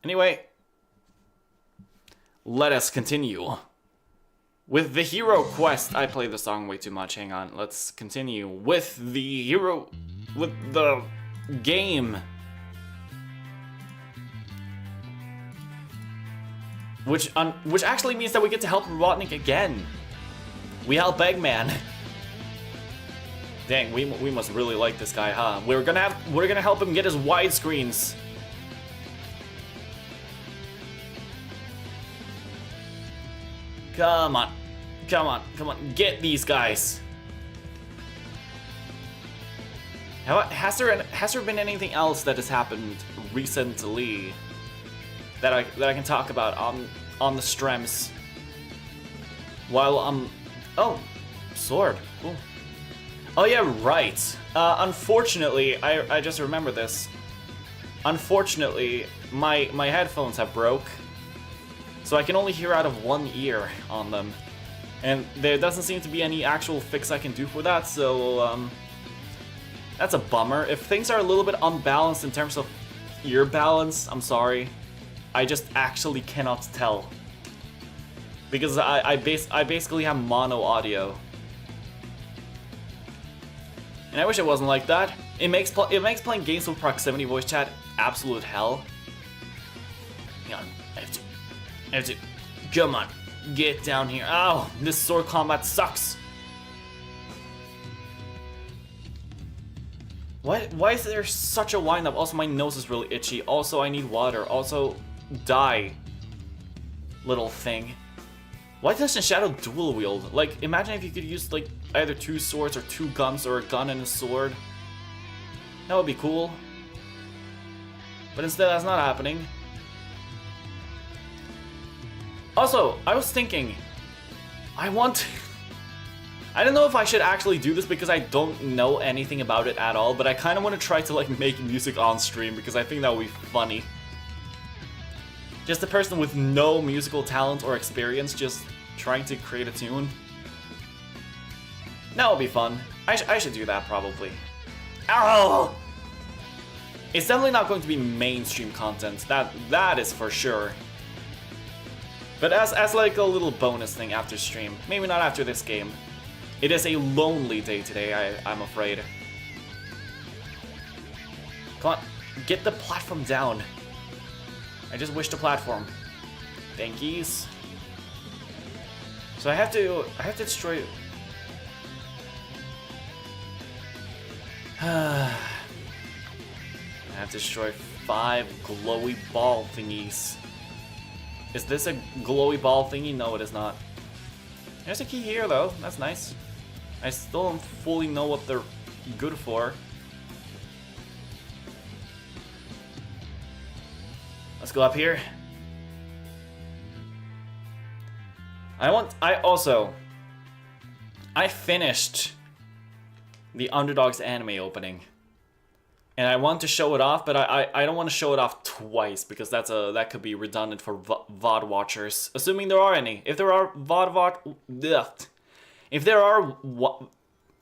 Anyway, let us continue. With the hero quest, I play the song way too much, hang on. Let's continue with the game. Which actually means that we get to help Robotnik again. We help Eggman. Dang, we must really like this guy, huh? We're gonna help him get his widescreens. Come on. Come on, come on, get these guys. Has there been anything else that has happened recently that I can talk about on the streams? While oh, sword. Ooh. Oh yeah, right. Unfortunately, I just remember this. Unfortunately, my headphones have broke, so I can only hear out of one ear on them. And there doesn't seem to be any actual fix I can do for that, so that's a bummer. If things are a little bit unbalanced in terms of ear balance, I'm sorry. I just actually cannot tell. Because I basically have mono audio. And I wish it wasn't like that. It makes playing games with proximity voice chat absolute hell. Hang on, I have to, come on. Get down here. Oh, this sword combat sucks. Why is there such a wind-up? Also, my nose is really itchy. Also, I need water. Also, die. Little thing. Why doesn't Shadow dual wield? Like, imagine if you could use, like, either 2 swords or 2 guns or a gun and a sword. That would be cool. But instead, that's not happening. Also, I was thinking, I don't know if I should actually do this because I don't know anything about it at all, but I kind of want to try to like make music on stream because I think that would be funny. Just a person with no musical talent or experience just trying to create a tune. That would be fun. I should do that probably. Ow! It's definitely not going to be mainstream content, that is for sure. But as like a little bonus thing after stream. Maybe not after this game. It is a lonely day today, I'm afraid. Come on, get the platform down. I just wish the platform. Thankies. So I have to destroy. I have to destroy 5 glowy ball thingies. Is this a glowy ball thingy? No, it is not. There's a key here, though. That's nice. I still don't fully know what they're good for. Let's go up here. I finished the Underdogs anime opening. And I want to show it off, but I don't want to show it off twice because that could be redundant for VOD watchers, assuming there are any. If there are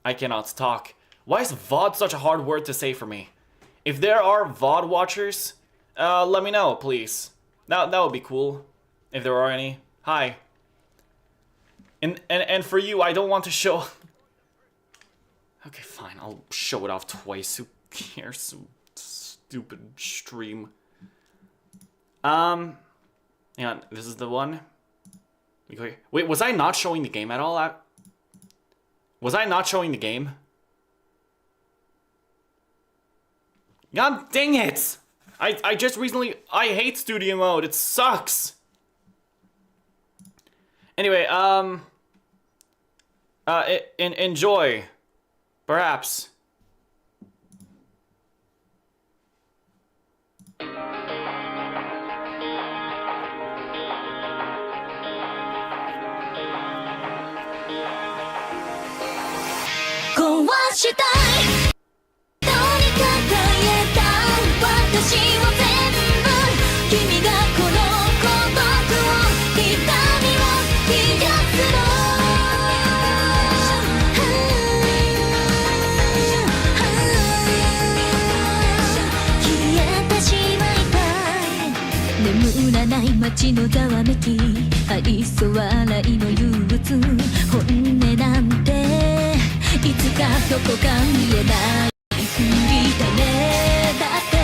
I cannot talk. Why is VOD such a hard word to say for me? If there are VOD watchers, let me know, please. That would be cool. If there are any, hi. And for you, I don't want to show. Okay, fine. I'll show it off twice. Who cares? Some stupid stream. Hang on. This is the one. We go here. Wait, was I not showing the game at all? Was I not showing the game? God dang it! I just recently. I hate studio mode. It sucks. Anyway, enjoy. Perhaps. 街のざわめき愛想笑いの憂鬱本音なんていつかどこか見えないふりだねだって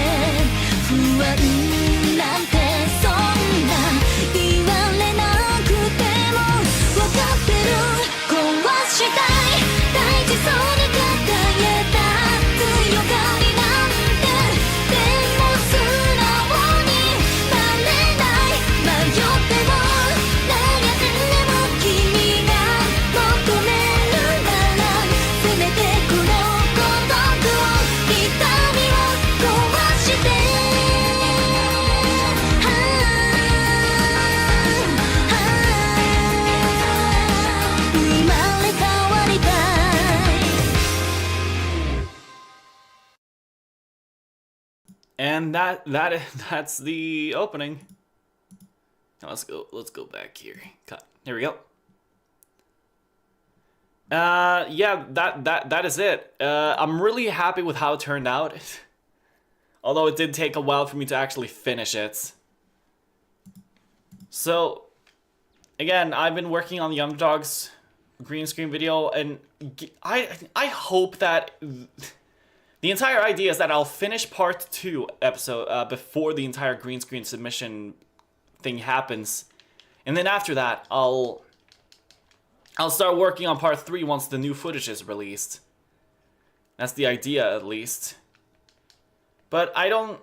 不安なんてそんな言われなくても分かってる壊したい大事そうに抱えた強がりなんてでも素直になれない迷っても悩んでも君が求めるならせめてこの孤独を痛みを壊して生まれ変わりたい And that's the opening. Now let's go back here. Cut. Here we go. Yeah, that is it. I'm really happy with how it turned out. Although it did take a while for me to actually finish it. So, again, I've been working on the Underdogs green screen video, and I hope that the entire idea is that I'll finish part 2 episode before the entire green screen submission thing happens, and then after that I'll start working on part 3 once the new footage is released. That's the idea, at least. But I don't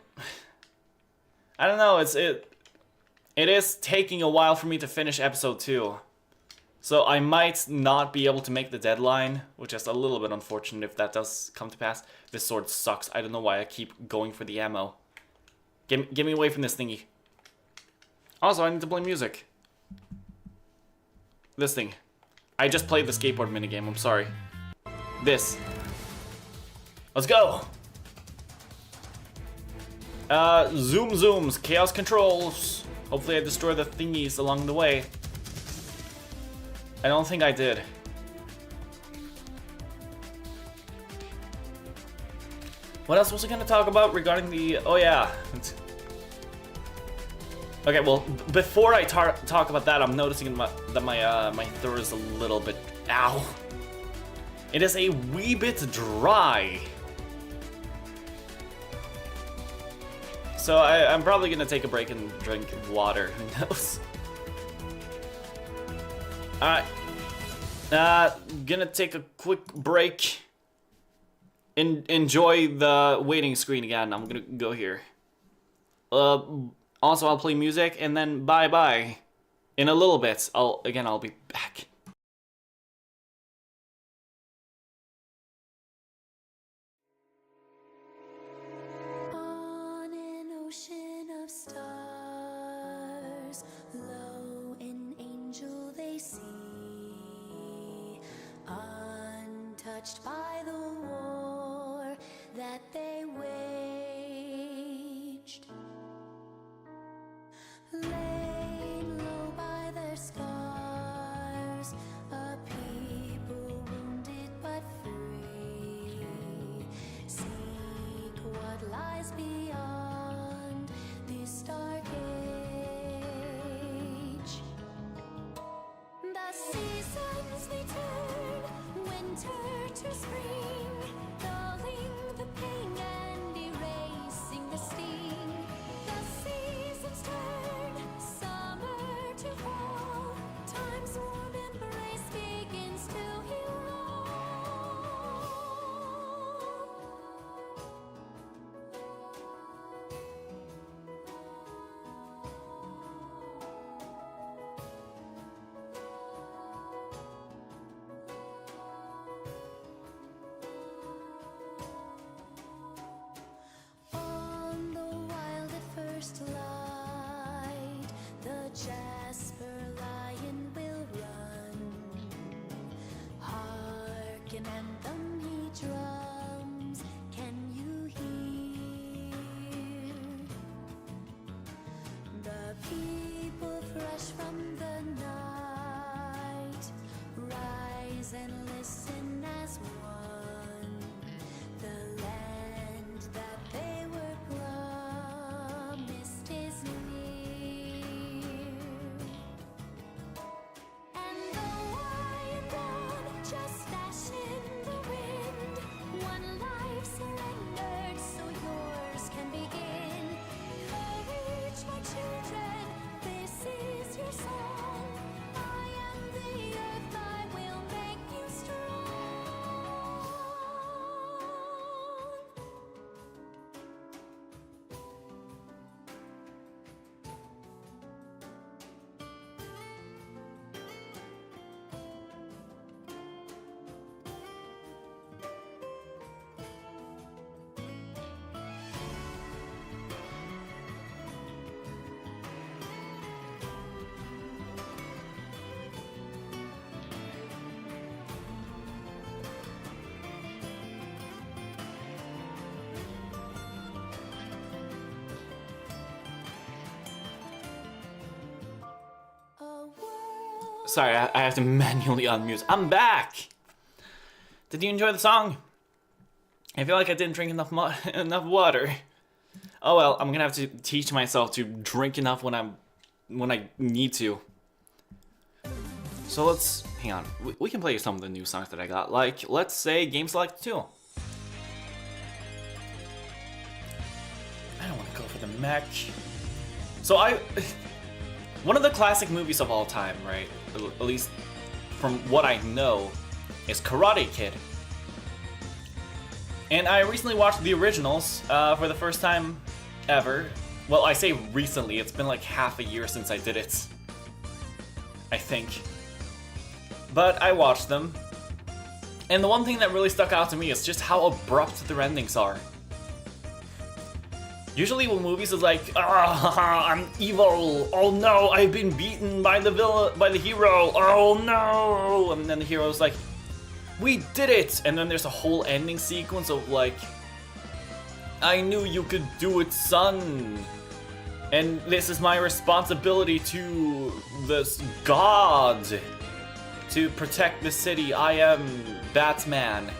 know. It is taking a while for me to finish episode 2. So I might not be able to make the deadline, which is a little bit unfortunate if that does come to pass. This sword sucks. I don't know why I keep going for the ammo. Get me away from this thingy. Also, I need to play music. This thing. I just played the skateboard minigame, I'm sorry. This. Let's go! Zoom zooms, chaos controls. Hopefully I destroy the thingies along the way. I don't think I did. What else was I gonna talk about regarding the... Oh yeah. Okay, well, before I talk about that, I'm noticing that my throat is a little bit... Ow! It is a wee bit dry. So I'm probably gonna take a break and drink water. Who knows? Alright. Gonna take a quick break. Enjoy the waiting screen again. I'm gonna go here. Also, I'll play music and then bye-bye. In a little bit, I'll be back. On an ocean of stars, lo, an angel they see, untouched by the war that they waged. Laid low by their scars, a people wounded but free, seek what lies beyond this dark age. The seasons they turn, winter to spring, dulling the pain and erasing the sting. The seasons turn, summer to fall, time's warm embrace begins to heal all. On the wild at first light, the jasper lion will run. Hark an anthem he drums, can you hear? The people fresh from the night rise and listen as one. The land that they were promised is near. Sorry, I have to manually unmute. I'm back! Did you enjoy the song? I feel like I didn't drink enough enough water. Oh well, I'm gonna have to teach myself to drink enough when I need to. So let's, hang on, we can play some of the new songs that I got, like, let's say Game Select 2. I don't want to go for the mech. So one of the classic movies of all time, right, at least from what I know, is Karate Kid. And I recently watched the originals for the first time ever. Well, I say recently, it's been like half a year since I did it. I think. But I watched them. And the one thing that really stuck out to me is just how abrupt their endings are. Usually when movies is like, I'm evil, oh no, I've been beaten by the hero, oh no! And then the hero's like, we did it! And then there's a whole ending sequence of like, I knew you could do it, son! And this is my responsibility to this god to protect the city. I am Batman.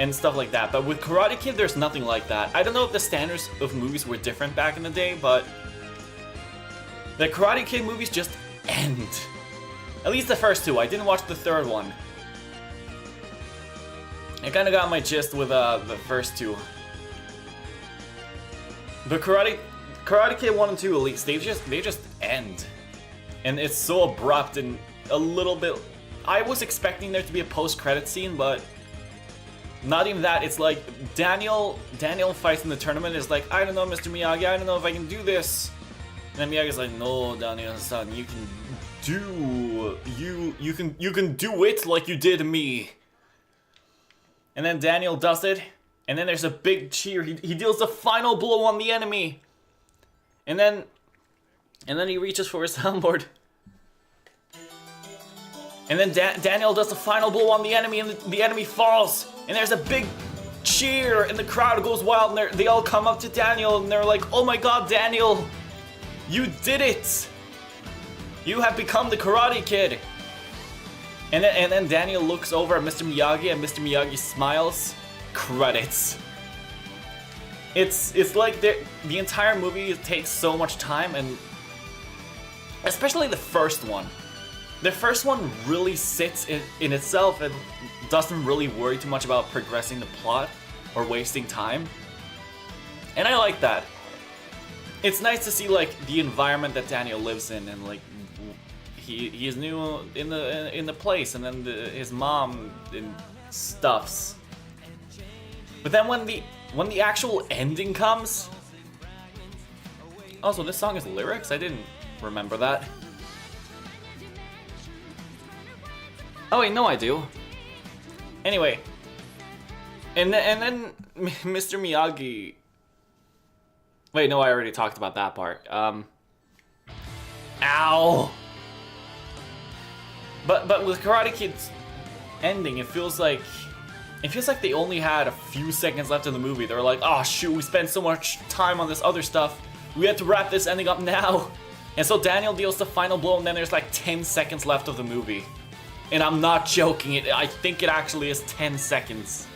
And stuff like that. But with Karate Kid, there's nothing like that. I don't know if the standards of movies were different back in the day, but the Karate Kid movies just end. At least the first two. I didn't watch the third one. I kind of got my gist with the first two. But Karate Kid 1 and 2 at least, they just end. And it's so abrupt and a little bit... I was expecting there to be a post-credit scene, but not even that. It's like Daniel fights in the tournament is like, I don't know, Mr. Miyagi, I don't know if I can do this. And then Miyagi's like, no, Daniel-san, you can do it like you did me. And then Daniel does it, and then there's a big cheer. He deals the final blow on the enemy. And then he reaches for his soundboard. And then Daniel does the final blow on the enemy, and the enemy falls. And there's a big cheer, and the crowd goes wild, and they all come up to Daniel, and they're like, oh my god, Daniel, you did it! You have become the Karate Kid! And then Daniel looks over at Mr. Miyagi, and Mr. Miyagi smiles. Credits. It's like the entire movie takes so much time, and especially the first one. The first one really sits in itself and doesn't really worry too much about progressing the plot or wasting time. And I like that. It's nice to see like the environment that Daniel lives in, and like he is new in the place, and then his mom and stuffs. But then when the actual ending comes. Also, this song is lyrics? I didn't remember that. Oh wait, no I do. Anyway. And then Mr. Miyagi... Wait, no, I already talked about that part. Ow! But with Karate Kid's ending, it feels like they only had a few seconds left in the movie. They were like, oh shoot, we spent so much time on this other stuff. We have to wrap this ending up now. And so Daniel deals the final blow, and then there's like 10 seconds left of the movie. And I'm not joking, I think it actually is 10 seconds.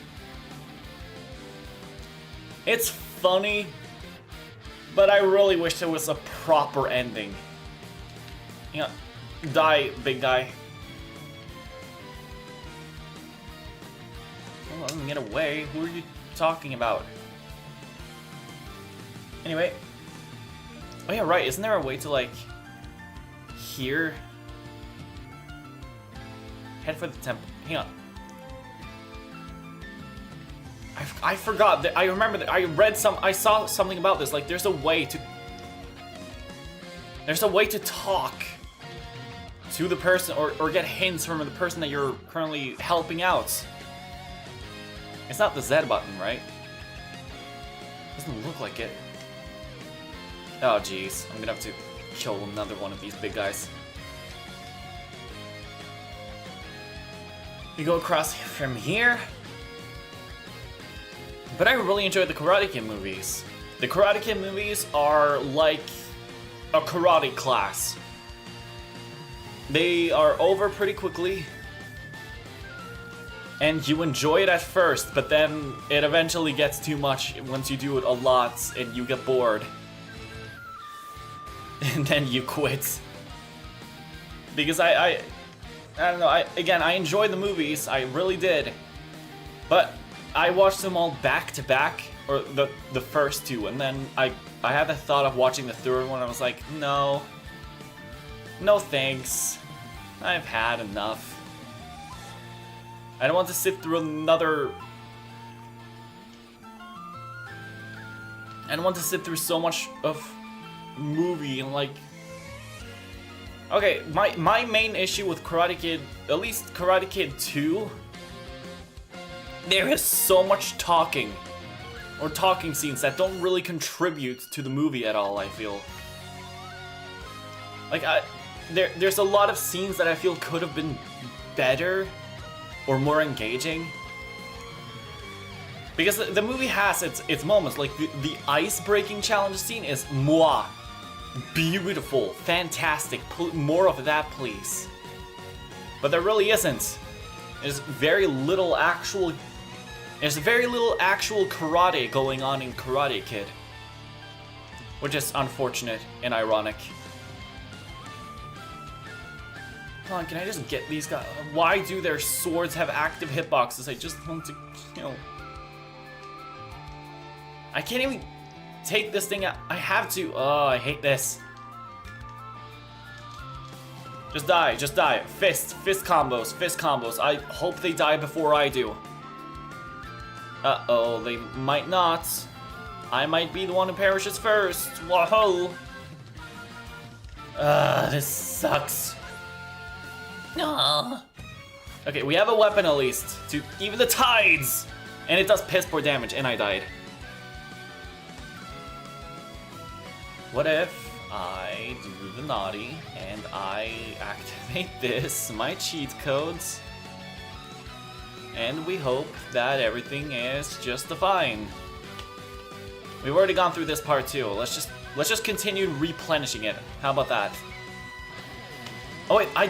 It's funny, but I really wish there was a proper ending. You know, die, big guy. Oh, let me get away. Who are you talking about? Anyway. Oh yeah, right, isn't there a way to like... here? Head for the temple. Hang on. I forgot that. I remember that I saw something about this. Like, there's a way to talk to the person or get hints from the person that you're currently helping out. It's not the Z button, right? Doesn't look like it. Oh jeez, I'm gonna have to kill another one of these big guys. You go across from here. But I really enjoyed the Karate Kid movies. The Karate Kid movies are like a karate class. they are over pretty quickly. And you enjoy it at first, but then it eventually gets too much once you do it a lot and you get bored. And then you quit. Because I don't know, I enjoyed the movies, I really did. But I watched them all back to back, or the first two, and then I had the thought of watching the third one, and I was like, no. No thanks. I've had enough. I don't want to sit through another... I don't want to sit through so much of movie and like... Okay, my main issue with Karate Kid, at least Karate Kid 2, there is so much talking, or talking scenes that don't really contribute to the movie at all, I feel. Like, there's a lot of scenes that I feel could have been better, or more engaging. Because the movie has its moments, like the ice-breaking challenge scene is moi. Beautiful, fantastic, more of that please. But there really isn't. There's very little actual karate going on in Karate Kid. Which is unfortunate and ironic. Come on, can I just get these guys? Why do their swords have active hitboxes? I just want to kill. I can't even take this thing out. I have to. Oh, I hate this. Just die, just die. Fist combos. I hope they die before I do. Uh-oh, they might not. I might be the one who perishes first. Whoa. This sucks. No. Okay, we have a weapon at least to even the tides, and it does piss poor damage, and I died. What if I do the naughty and I activate this, my cheat codes, and we hope that everything is just fine. We've already gone through this part too. Let's just continue replenishing it. How about that? Oh wait, I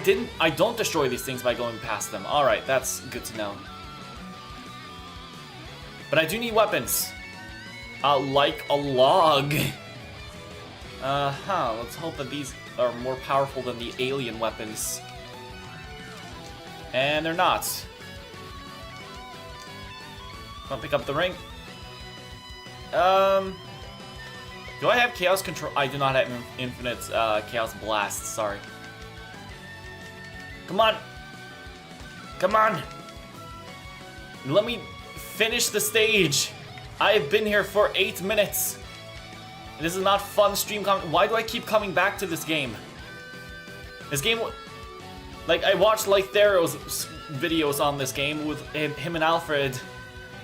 don't destroy these things by going past them. Alright, that's good to know. But I do need weapons. Like a log. Let's hope that these are more powerful than the alien weapons. And they're not. I'll pick up the ring. Do I have Chaos Control? I do not have Infinite Chaos Blast, sorry. Come on! Come on! Let me finish the stage! I've been here for 8 minutes! This is not fun stream comment. Why do I keep coming back to this game? This game... Like, I watched Lythero's videos on this game with him and Alfred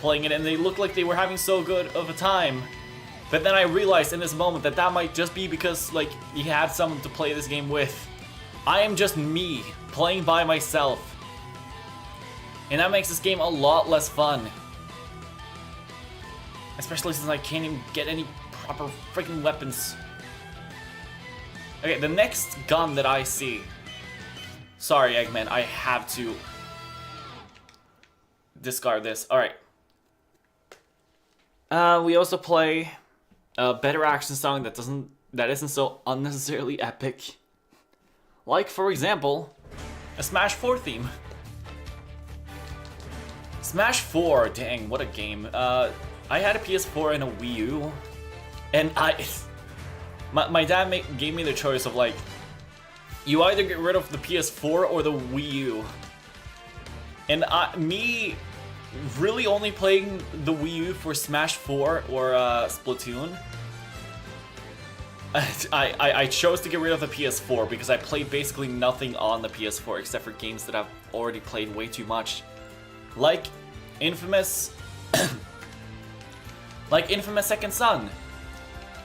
playing it, and they looked like they were having so good of a time. But then I realized in this moment that that might just be because, like, he had someone to play this game with. I am just me, playing by myself. And that makes this game a lot less fun. Especially since I can't even get any proper freaking weapons. Okay, the next gun that I see... Sorry, Eggman, I have to discard this. Alright. We also play a better action song that isn't so unnecessarily epic. Like, for example, a Smash 4 theme. Smash 4, dang, what a game. I had a PS4 and a Wii U, and my dad gave me the choice of, like, you either get rid of the PS4 or the Wii U. And me really only playing the Wii U for Smash 4 or Splatoon, I chose to get rid of the PS4 because I played basically nothing on the PS4 except for games that I've already played way too much. Like Infamous... like Infamous Second Son.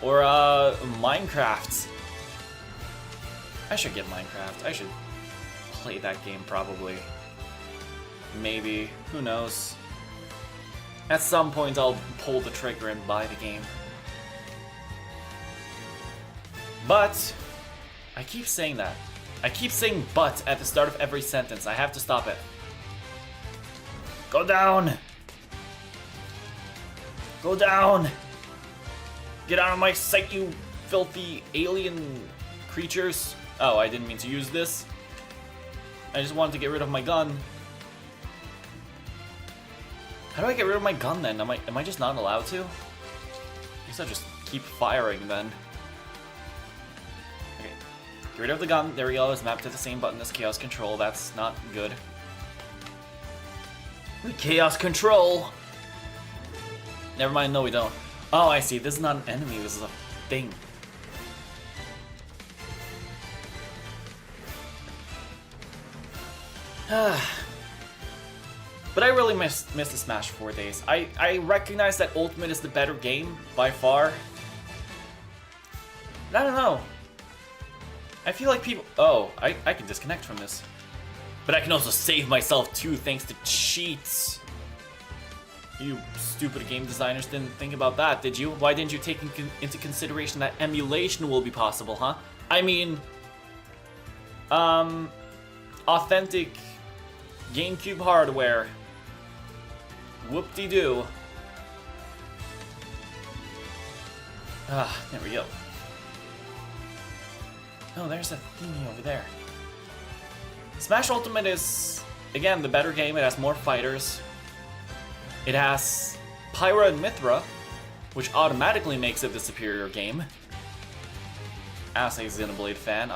Or Minecraft. I should get Minecraft. I should play that game probably. Maybe. Who knows? At some point I'll pull the trigger and buy the game. But I keep saying that. I keep saying but at the start of every sentence. I have to stop it. Go down! Go down! Get out of my sight, you filthy alien creatures. Oh, I didn't mean to use this. I just wanted to get rid of my gun. How do I get rid of my gun then? Am I just not allowed to? I guess I'll just keep firing then. Okay. Get rid of the gun. There we go. It's mapped to the same button as Chaos Control. That's not good. Chaos Control! Never mind, no we don't. Oh, I see. This is not an enemy. This is a thing. But I really miss the Smash 4 days. I recognize that Ultimate is the better game, by far. But I don't know. I feel like people... Oh, I can disconnect from this. But I can also save myself too, thanks to cheats. You stupid game designers didn't think about that, did you? Why didn't you take into consideration that emulation will be possible, huh? I mean... authentic GameCube hardware. Whoop-de-doo. Ah, there we go. Oh, there's a thingy over there. Smash Ultimate is, again, the better game. It has more fighters. It has Pyra and Mithra, which automatically makes it the superior game. As a Xenoblade fan,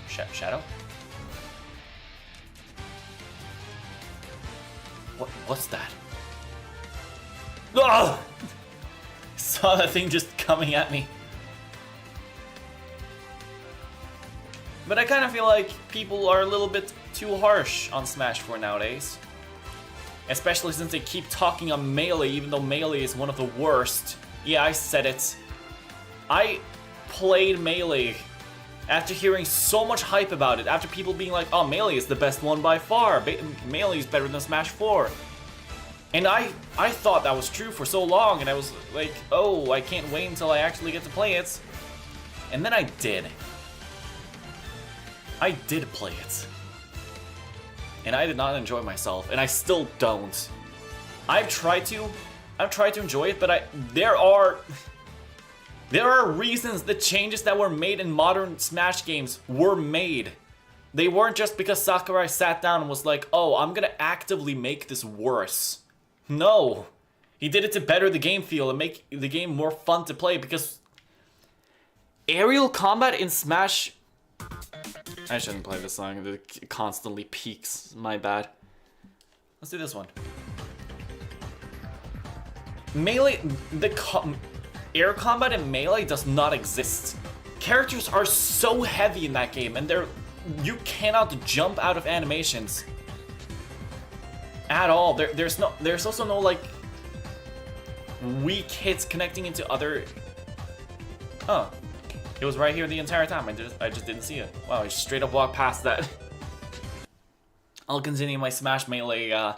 Shadow? What's that? Ugh! Saw that thing just coming at me. But I kind of feel like people are a little bit too harsh on Smash 4 nowadays. Especially since they keep talking on Melee, even though Melee is one of the worst. Yeah, I said it. I played Melee after hearing so much hype about it, after people being like, oh, Melee is the best one by far. Melee is better than Smash 4. And I thought that was true for so long, and I was like, oh, I can't wait until I actually get to play it. And then I did. I did play it. And I did not enjoy myself, and I still don't. I've tried to enjoy it, but there are reasons the changes that were made in modern Smash games were made. They weren't just because Sakurai sat down and was like, oh, I'm gonna actively make this worse. No. He did it to better the game feel and make the game more fun to play, because aerial combat in Smash... I shouldn't play this song, it constantly peaks, my bad. Let's do this one. Melee, air combat in Melee does not exist. Characters are so heavy in that game, and you cannot jump out of animations at all. There's also no like weak hits connecting into other. Oh, it was right here the entire time. I just didn't see it. Wow, I straight up walked past that. I'll continue my Smash Melee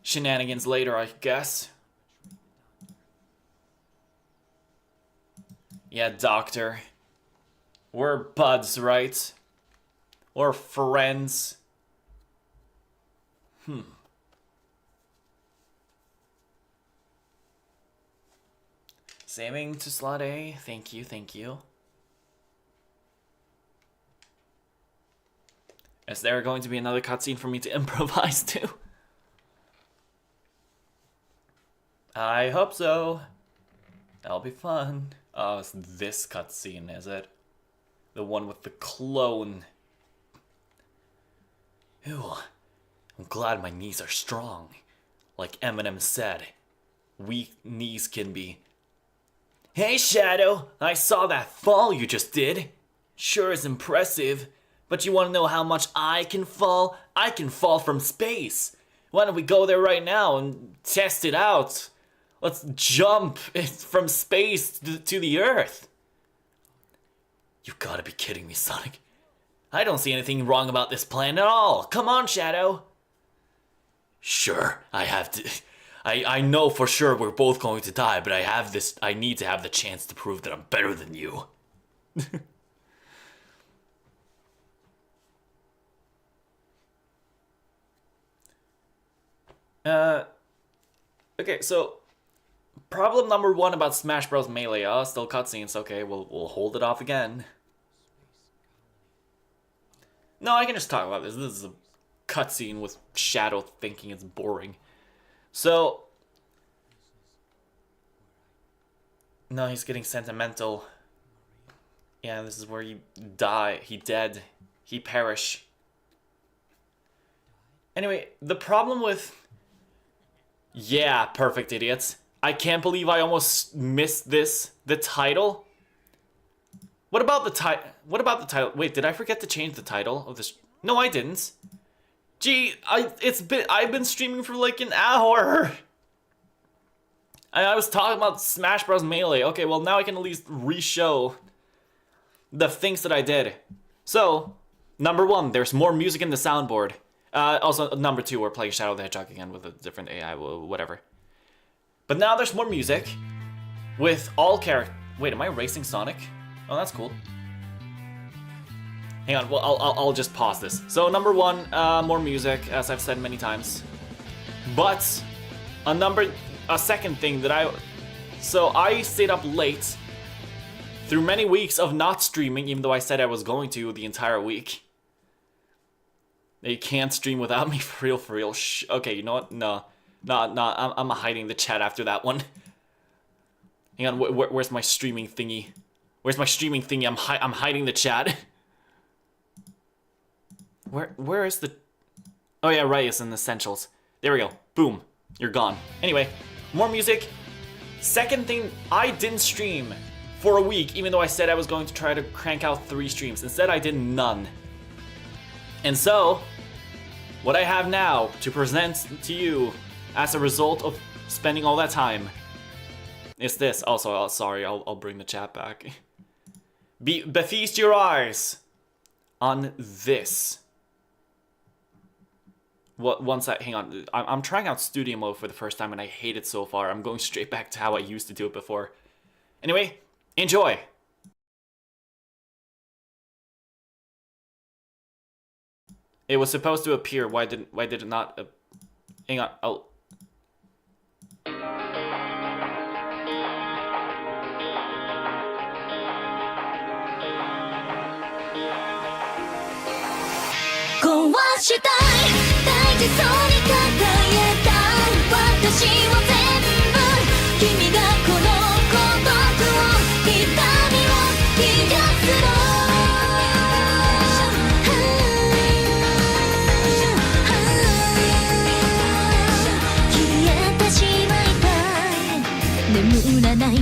shenanigans later, I guess. Yeah, Doctor. We're buds, right? We're friends. Saving to slot A. Thank you, thank you. Is there going to be another cutscene for me to improvise to? I hope so. That'll be fun. Oh, it's this cutscene, is it? The one with the clone. Ew. I'm glad my knees are strong. Like Eminem said, weak knees can be. Hey Shadow, I saw that fall you just did. Sure is impressive, but you want to know how much I can fall? I can fall from space. Why don't we go there right now and test it out? Let's jump from space to the Earth. You gotta be kidding me, Sonic. I don't see anything wrong about this plan at all. Come on, Shadow. Sure, I have to. I know for sure we're both going to die, but I need to have the chance to prove that I'm better than you. Okay, so problem number one about Smash Bros. Melee. Oh, still cutscenes. Okay, we'll hold it off again. No, I can just talk about this. This is a cutscene with Shadow thinking it's boring. So, no, he's getting sentimental. Yeah, this is where he die. He dead. He perish. Anyway, the problem with... Yeah, perfect idiots. I can't believe I almost missed this. The title? What about the title? Wait, did I forget to change the title of this? No, I didn't. Gee, I've been streaming for like an hour. I was talking about Smash Bros. Melee. Okay, well now I can at least re-show the things that I did. So, number one, there's more music in the soundboard. Also, number two, we're playing Shadow the Hedgehog again with a different AI, whatever. But now there's more music with all characters. Wait, am I racing Sonic? Oh, that's cool. Hang on, well, I'll just pause this. So, number one, more music, as I've said many times. But, a second thing that So, I stayed up late through many weeks of not streaming, even though I said I was going to the entire week. They can't stream without me, for real. Okay, you know what? No, I'm hiding the chat after that one. Hang on, where's my streaming thingy? Where's my streaming thingy? I'm hiding the chat. Where is the... Oh yeah, right, it's in Essentials. There we go. Boom. You're gone. Anyway, more music. Second thing, I didn't stream for a week, even though I said I was going to try to crank out 3 streams. Instead, I did none. And so, what I have now to present to you as a result of spending all that time is this. Also, sorry, I'll bring the chat back. Befeast your eyes on this. Hang on, I'm trying out studio mode for the first time and I hate it so far. I'm going straight back to how I used to do it before. Anyway, enjoy. It was supposed to appear. Why did it not? Hang on. Oh.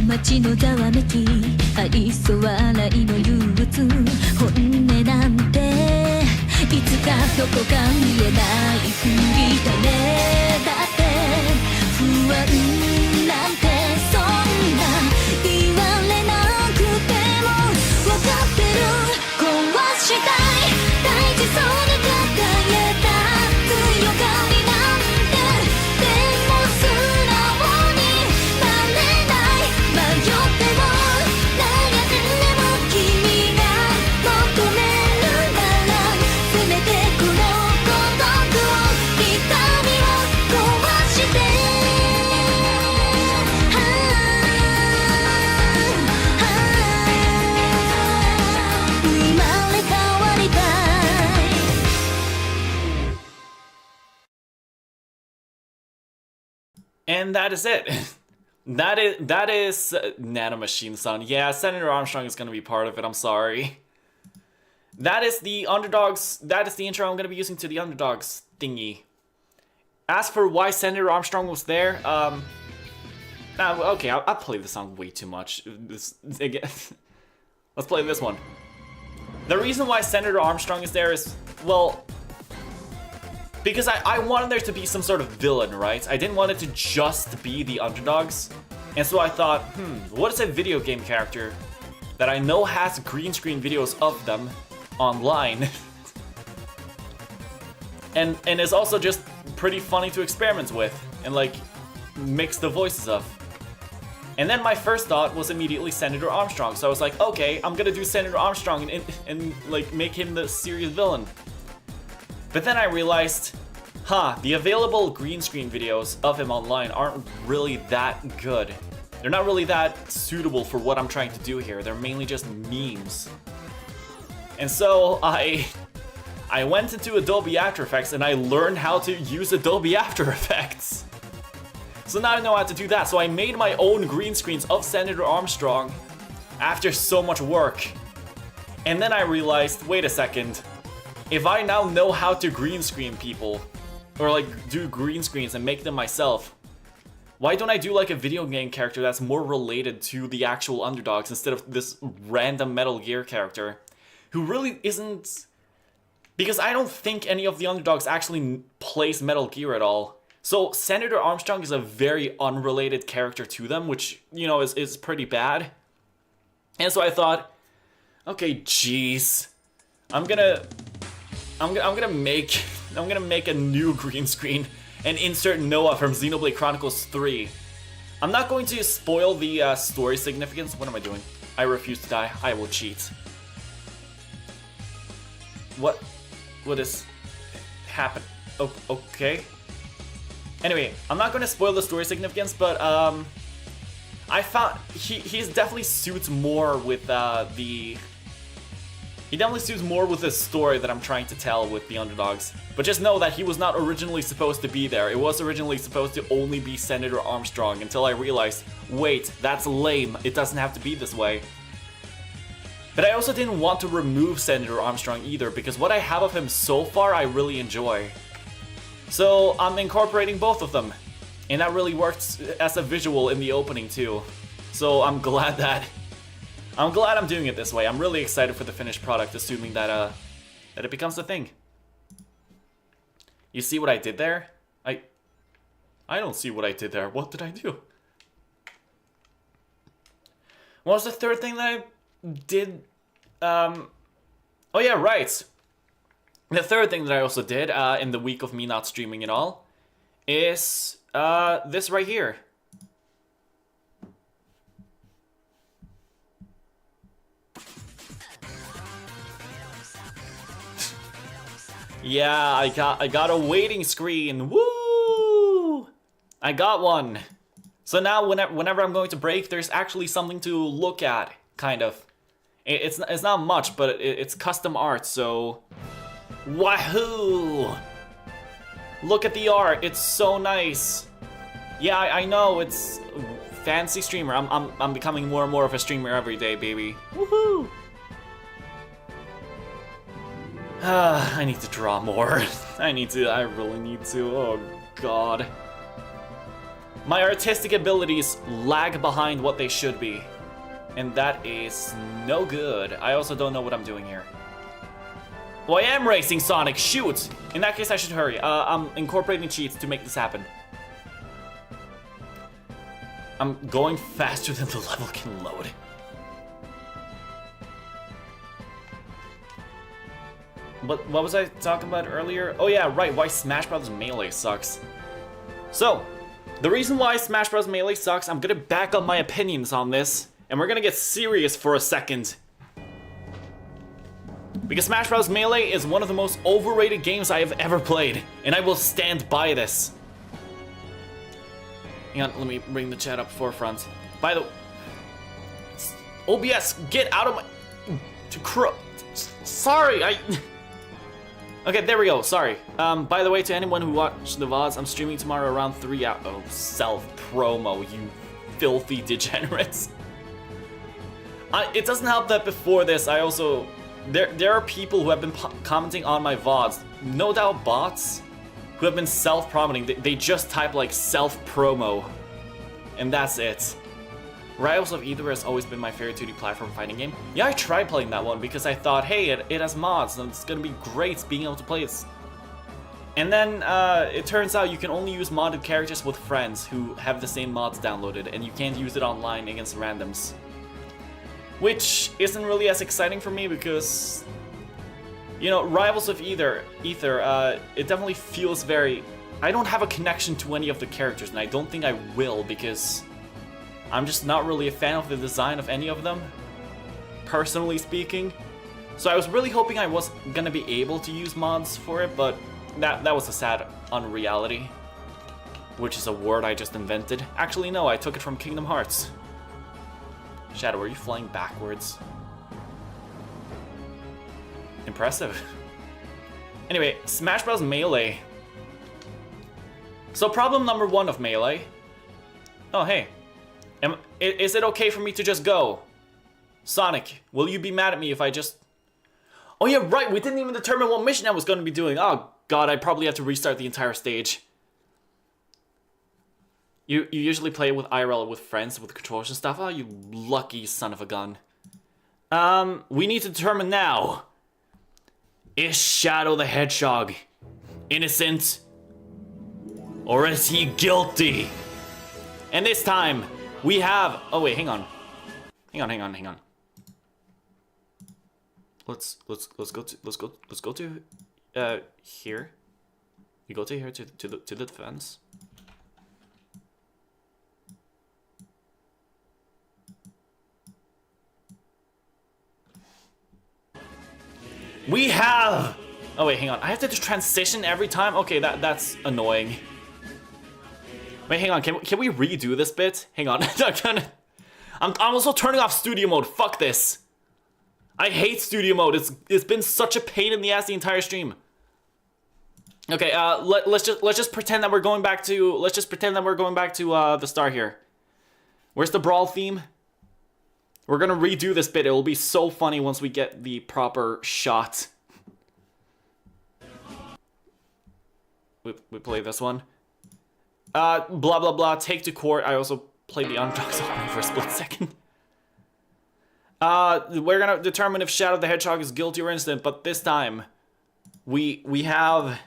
「街のざわめき愛想笑いの憂鬱」「本音なんていつかどこか見えないふりだね」「だって不安なんてそんな言われなくてもわかってる」「壊したい大事そうに掲げた強がりなんて」「でも素直になれない」「迷っても悩んでも君が求めるなら」「せめてこの孤独を痛みを壊して」「生まれ変わりたい」And that is it. That is Nanomachine-san. Yeah, Senator Armstrong is gonna be part of it. I'm sorry. That is the Underdogs. That is the intro I'm gonna be using to the Underdogs thingy. As for why Senator Armstrong was there, okay, I'll play this song way too much. Again, let's play this one. The reason why Senator Armstrong is there is, well, because I wanted there to be some sort of villain, right? I didn't want it to just be the Underdogs. And so I thought, what is a video game character that I know has green screen videos of them online and is also just pretty funny to experiment with and like mix the voices of. And then my first thought was immediately Senator Armstrong. So I was like, okay, I'm gonna do Senator Armstrong and like make him the serious villain. But then I realized the available green screen videos of him online aren't really that good. They're not really that suitable for what I'm trying to do here. They're mainly just memes. And so I went into Adobe After Effects and I learned how to use Adobe After Effects. So now I know how to do that. So I made my own green screens of Senator Armstrong after so much work. And then I realized, wait a second, if I now know how to green screen people, or like do green screens and make them myself, why don't I do like a video game character that's more related to the actual underdogs instead of this random Metal Gear character who really isn't... Because I don't think any of the underdogs actually plays Metal Gear at all. So Senator Armstrong is a very unrelated character to them, which, you know, is pretty bad. And so I thought, okay, jeez, I'm gonna make a new green screen and insert Noah from Xenoblade Chronicles 3. I'm not going to spoil the story significance. What am I doing? I refuse to die. I will cheat. What is happen? Oh, okay. Anyway, I'm not going to spoil the story significance, but I found he's definitely suits more with He definitely suits more with the story that I'm trying to tell with the underdogs. But just know that he was not originally supposed to be there. It was originally supposed to only be Senator Armstrong until I realized, wait, that's lame. It doesn't have to be this way. But I also didn't want to remove Senator Armstrong either, because what I have of him so far I really enjoy. So I'm incorporating both of them. And that really works as a visual in the opening too. So I'm glad I'm doing it this way. I'm really excited for the finished product, assuming that it becomes a thing. You see what I did there? I don't see what I did there. What did I do? What was the third thing that I did? Oh yeah, right. The third thing that I also did in the week of me not streaming at all is this right here. Yeah, I got a waiting screen. Woo! I got one. So now whenever I'm going to break, there's actually something to look at, kind of. It's not much, but it's custom art, so wahoo! Look at the art. It's so nice. Yeah, I know it's fancy streamer. I'm becoming more and more of a streamer every day, baby. Woohoo! I need to draw more. I really need to. Oh god. My artistic abilities lag behind what they should be. And that is no good. I also don't know what I'm doing here. Well, I am racing Sonic, shoot! In that case, I should hurry. I'm incorporating cheats to make this happen. I'm going faster than the level can load. But what was I talking about earlier? Oh yeah, right, why Smash Bros. Melee sucks. So, the reason why Smash Bros. Melee sucks, I'm gonna back up my opinions on this, and we're gonna get serious for a second. Because Smash Bros. Melee is one of the most overrated games I have ever played, and I will stand by this. Hang on, let me bring the chat up forefront. By the... OBS, get out of my... Sorry, Okay, there we go, sorry. By the way, to anyone who watched the VODs, I'm streaming tomorrow around 3 hours. Oh, self-promo, you filthy degenerates. It doesn't help that before this, I also... There are people who have been commenting on my VODs, no doubt bots, who have been self-promoting. They just type like self-promo, and that's it. Rivals of Aether has always been my favorite 2D platform fighting game. Yeah, I tried playing that one because I thought, hey, it has mods, and it's gonna be great being able to play it. And then it turns out you can only use modded characters with friends who have the same mods downloaded, and you can't use it online against randoms. Which isn't really as exciting for me because, you know, Rivals of Aether, it definitely feels very... I don't have a connection to any of the characters, and I don't think I will because I'm just not really a fan of the design of any of them, personally speaking. So I was really hoping I was gonna be able to use mods for it, but that was a sad unreality, which is a word I just invented. Actually, no, I took it from Kingdom Hearts. Shadow, are you flying backwards? Impressive. Anyway, Smash Bros. Melee. So problem number 1 of Melee. Oh, hey. Is it okay for me to just go? Sonic, will you be mad at me if I just... Oh yeah, right, we didn't even determine what mission I was going to be doing. Oh god, I probably have to restart the entire stage. You usually play with IRL with friends with controllers and stuff? Oh, you lucky son of a gun. We need to determine now. Is Shadow the Hedgehog innocent? Or is he guilty? And this time, we have... Oh wait, hang on. Hang on. Let's go to here. You go to here to the defense. We have... Oh wait, hang on. I have to transition every time? Okay, that's annoying. Wait, hang on. Can we redo this bit? Hang on. I'm also turning off studio mode. Fuck this. I hate studio mode. It's been such a pain in the ass the entire stream. Okay, let's just pretend that we're going back to the start here. Where's the brawl theme? We're gonna redo this bit. It will be so funny once we get the proper shot. We play this one. Blah blah blah. Take to court. I also played the underdog song for a split second. We're gonna determine if Shadow the Hedgehog is guilty or innocent, but this time we have...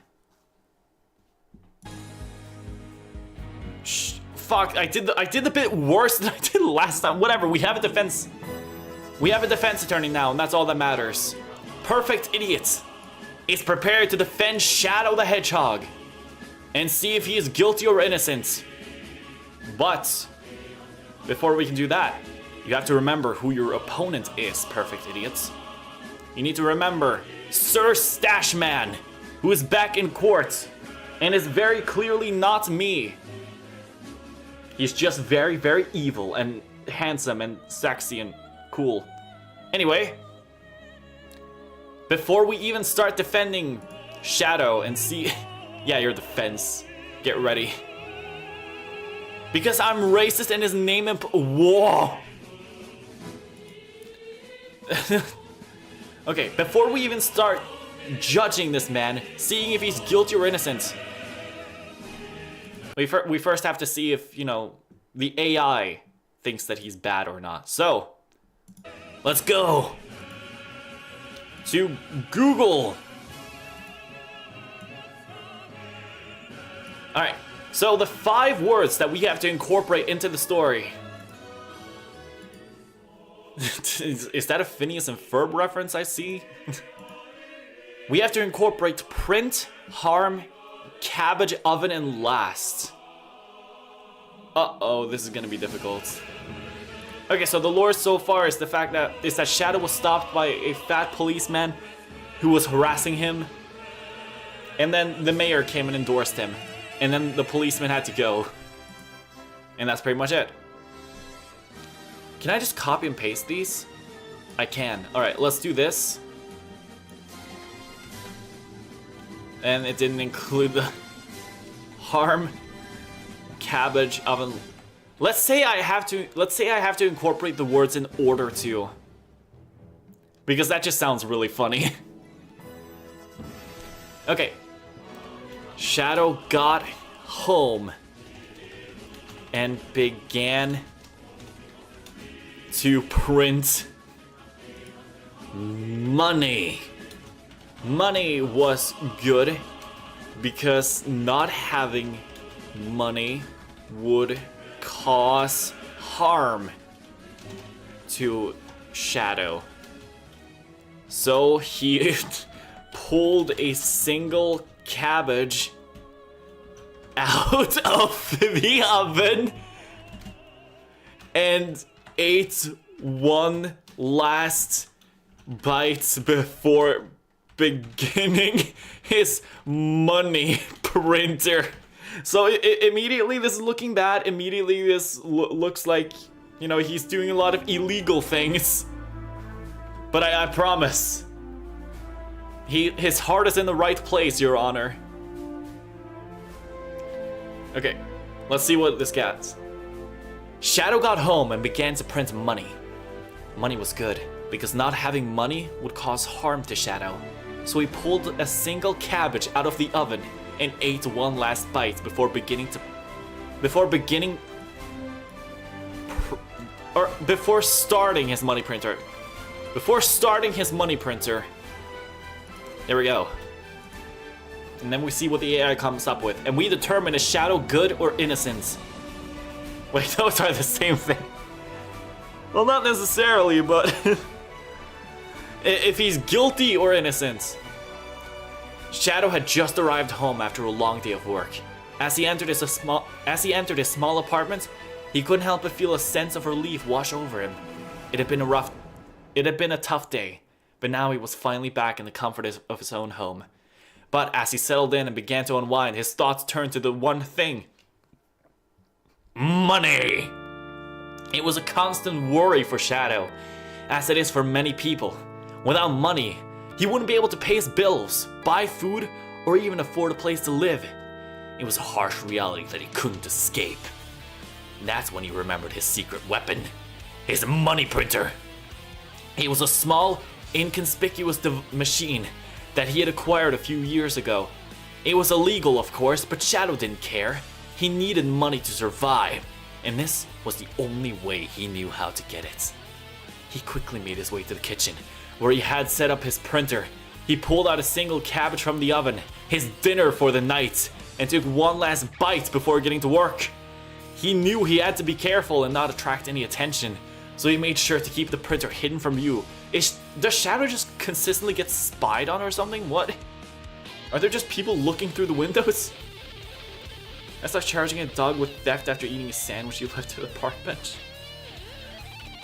Fuck, I did the bit worse than I did last time. Whatever, we have a defense. We have a defense attorney now, and that's all that matters. Perfect Idiot is prepared to defend Shadow the Hedgehog and see if he is guilty or innocent. But before we can do that, you have to remember who your opponent is, Perfect Idiots. You need to remember Sir Stashman, who is back in court and is very clearly not me. He's just very, very evil and handsome and sexy and cool. Anyway, before we even start defending Shadow and see... Yeah, your defense. Get ready. Because I'm racist and his name imp... Whoa! Okay, before we even start judging this man, seeing if he's guilty or innocent, we first have to see if, you know, the AI thinks that he's bad or not. So, let's go to Google. Alright, so the 5 words that we have to incorporate into the story. Is that a Phineas and Ferb reference I see? We have to incorporate print, harm, cabbage, oven, and last. Uh-oh, this is gonna be difficult. Okay, so the lore so far is the fact that Shadow was stopped by a fat policeman who was harassing him. And then the mayor came and endorsed him. And then the policeman had to go. And that's pretty much it. Can I just copy and paste these? I can. Alright, let's do this. And it didn't include the harm, cabbage, oven. Let's say I have to incorporate the words in order too. Because that just sounds really funny. Okay. Shadow got home and began to print money. Money was good because not having money would cause harm to Shadow. So he pulled a single cabbage out of the oven and ate one last bite before beginning his money printer. So immediately this is looking bad. Immediately this looks like, you know, he's doing a lot of illegal things. But I promise, his heart is in the right place, Your Honor. Okay, let's see what this gets. Shadow got home and began to print money. Money was good, because not having money would cause harm to Shadow. So he pulled a single cabbage out of the oven and ate one last bite before starting his money printer. Before starting his money printer. There we go. And then we see what the AI comes up with. And we determine is Shadow good or innocent. Wait, those are the same thing. Well, not necessarily, but if he's guilty or innocent. Shadow had just arrived home after a long day of work. As he entered his small apartment, he couldn't help but feel a sense of relief wash over him. It had been a tough day, but now he was finally back in the comfort of his own home. But as he settled in and began to unwind, his thoughts turned to the one thing. Money! It was a constant worry for Shadow, as it is for many people. Without money, he wouldn't be able to pay his bills, buy food, or even afford a place to live. It was a harsh reality that he couldn't escape. And that's when he remembered his secret weapon, his money printer. It was a small, inconspicuous machine that he had acquired a few years ago. It was illegal, of course, but Shadow didn't care. He needed money to survive, and this was the only way he knew how to get it. He quickly made his way to the kitchen, where he had set up his printer. He pulled out a single cabbage from the oven, his dinner for the night, and took one last bite before getting to work. He knew he had to be careful and not attract any attention, so he made sure to keep the printer hidden from view. Does Shadow just consistently get spied on or something? What? Are there just people looking through the windows? That's like charging a dog with theft after eating a sandwich you left at the park bench.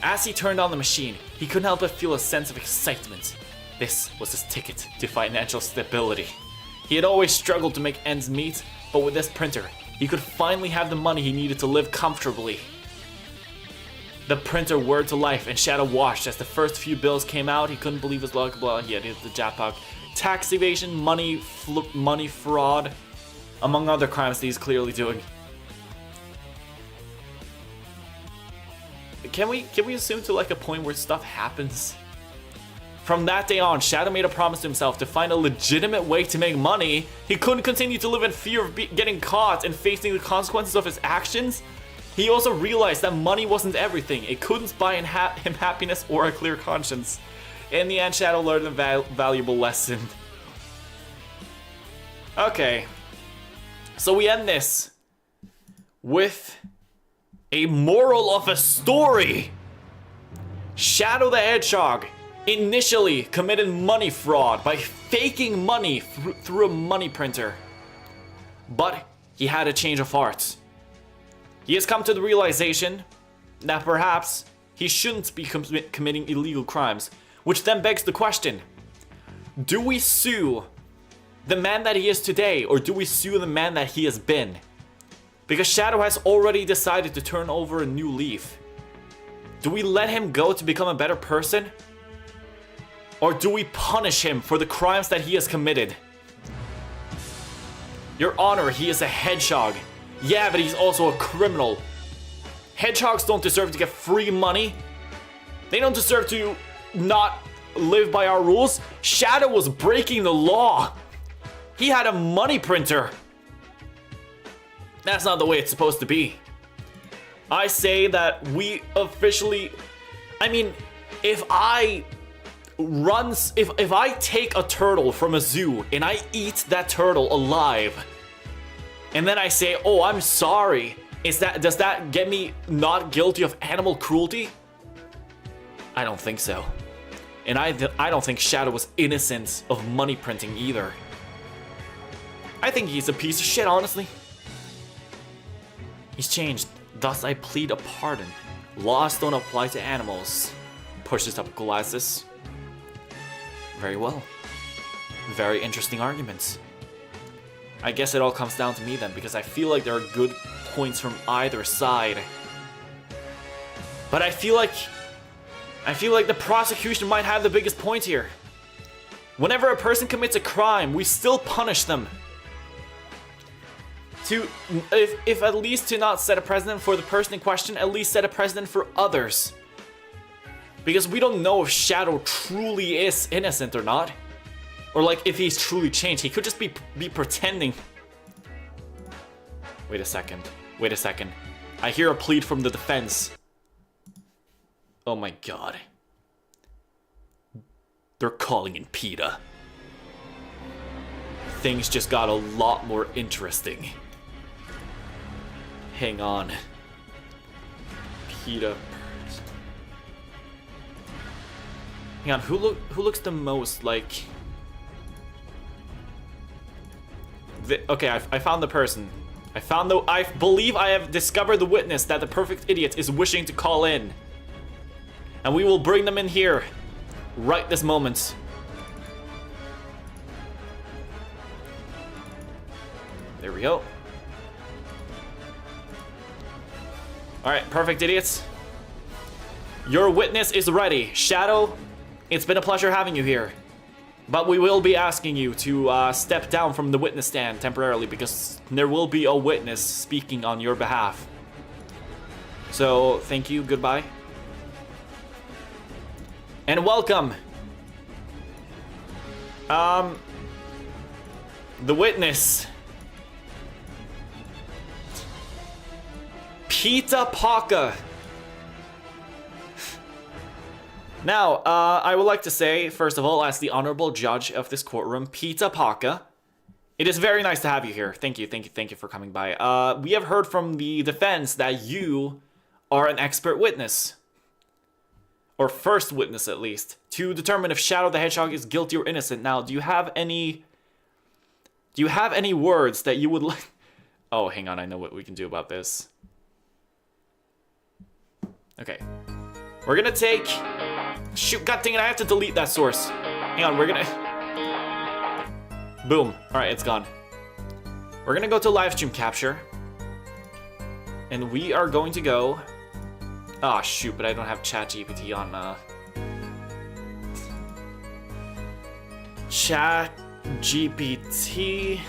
As he turned on the machine, he couldn't help but feel a sense of excitement. This was his ticket to financial stability. He had always struggled to make ends meet, but with this printer, he could finally have the money he needed to live comfortably. The printer whirred to life and Shadow watched as the first few bills came out. He couldn't believe his luck. Blah, he had hit the jackpot. Tax evasion, money fraud, among other crimes that he's clearly doing. Can we assume to like a point where stuff happens? From that day on, Shadow made a promise to himself to find a legitimate way to make money. He couldn't continue to live in fear of getting caught and facing the consequences of his actions. He also realized that money wasn't everything. It couldn't buy him happiness or a clear conscience. In the end, Shadow learned a valuable lesson. Okay. So we end this with a moral of a story. Shadow the Hedgehog initially committed money fraud by faking money through a money printer. But he had a change of heart. He has come to the realization that perhaps he shouldn't be committing illegal crimes, which then begs the question, do we sue the man that he is today, or do we sue the man that he has been? Because Shadow has already decided to turn over a new leaf. Do we let him go to become a better person? Or do we punish him for the crimes that he has committed? Your Honor, he is a hedgehog. Yeah, but he's also a criminal. Hedgehogs don't deserve to get free money. They don't deserve to not live by our rules. Shadow was breaking the law. He had a money printer. That's not the way it's supposed to be. I say that we officially... I mean, if I take a turtle from a zoo and I eat that turtle alive, and then I say, oh, I'm sorry, does that get me not guilty of animal cruelty? I don't think so. And I don't think Shadow was innocent of money printing either. I think he's a piece of shit, honestly. He's changed, thus I plead a pardon. Laws don't apply to animals. Pushes up glasses. Very well. Very interesting arguments. I guess it all comes down to me then, because I feel like there are good points from either side. But I feel like the prosecution might have the biggest point here. Whenever a person commits a crime, we still punish them. If at least to not set a precedent for the person in question, at least set a precedent for others. Because we don't know if Shadow truly is innocent or not. Or like if he's truly changed. He could just be pretending. Wait a second. Wait a second. I hear a plead from the defense. Oh my god. They're calling in PETA. Things just got a lot more interesting. Hang on. PETA. Hang on, who looks the most like... Okay, I found the person. I believe I have discovered the witness that the perfect idiot is wishing to call in. And we will bring them in here. Right this moment. There we go. Alright, perfect idiots. Your witness is ready. Shadow, it's been a pleasure having you here. But we will be asking you to step down from the witness stand temporarily because there will be a witness speaking on your behalf. So, thank you, goodbye. And welcome. The witness. Pita Paka. Now, I would like to say, first of all, as the honorable judge of this courtroom, Pita Paka, it is very nice to have you here. Thank you for coming by. We have heard from the defense that you are an expert witness. Or first witness, at least, to determine if Shadow the Hedgehog is guilty or innocent. Now, do you have any words that you would like... Oh, hang on, I know what we can do about this. Okay. We're gonna take... Shoot, god dang it, I have to delete that source. Hang on, we're gonna... Boom. Alright, it's gone. We're gonna go to live stream capture. And we are going to go... Oh, shoot, but I don't have ChatGPT on, ChatGPT.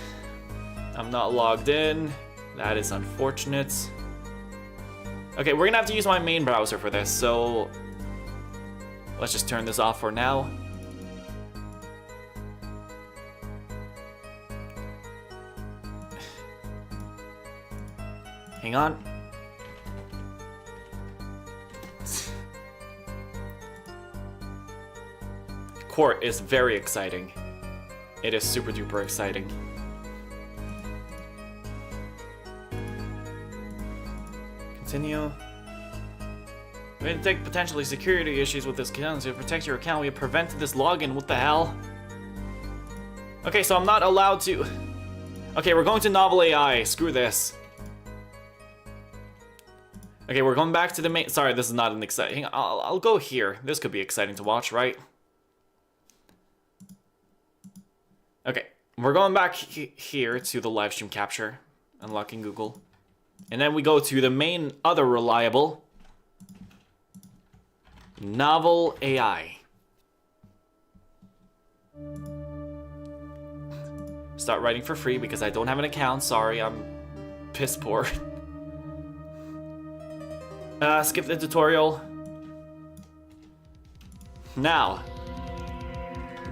I'm not logged in. That is unfortunate. Okay, we're gonna have to use my main browser for this, so... Let's just turn this off for now. Hang on. Court is very exciting. It is super duper exciting. Continue. We detect potentially security issues with this account. To protect your account, we have prevented this login. What the hell? Okay, so I'm not allowed to... Okay, we're going to Novel AI. Screw this. Okay, we're going back to the main... Sorry, this is not an exciting... I'll go here. This could be exciting to watch, right? Okay, we're going back here to the live stream capture. Unlocking Google. And then we go to the main other reliable... Novel AI. Start writing for free because I don't have an account. Sorry, I'm piss poor. Skip the tutorial. Now,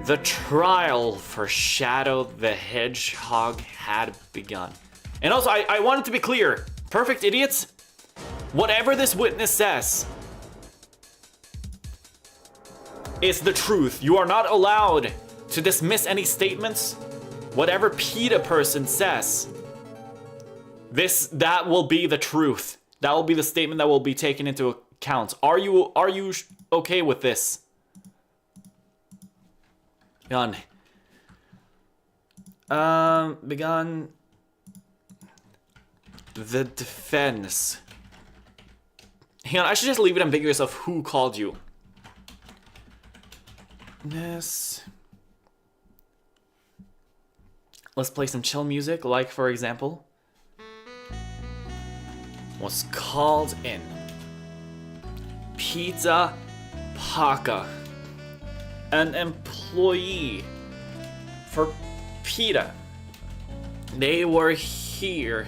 the trial for Shadow the Hedgehog had begun. And also, I wanted to be clear. Perfect idiots, whatever this witness says is the truth. You are not allowed to dismiss any statements. Whatever PETA person says, that will be the truth. That will be the statement that will be taken into account. Are you okay with this? Begun. Begun. The defense. Hang on, I should just leave it ambiguous of who called you. Yes. Let's play some chill music, like for example, was called in. Pizza Paka, an employee for PETA. They were here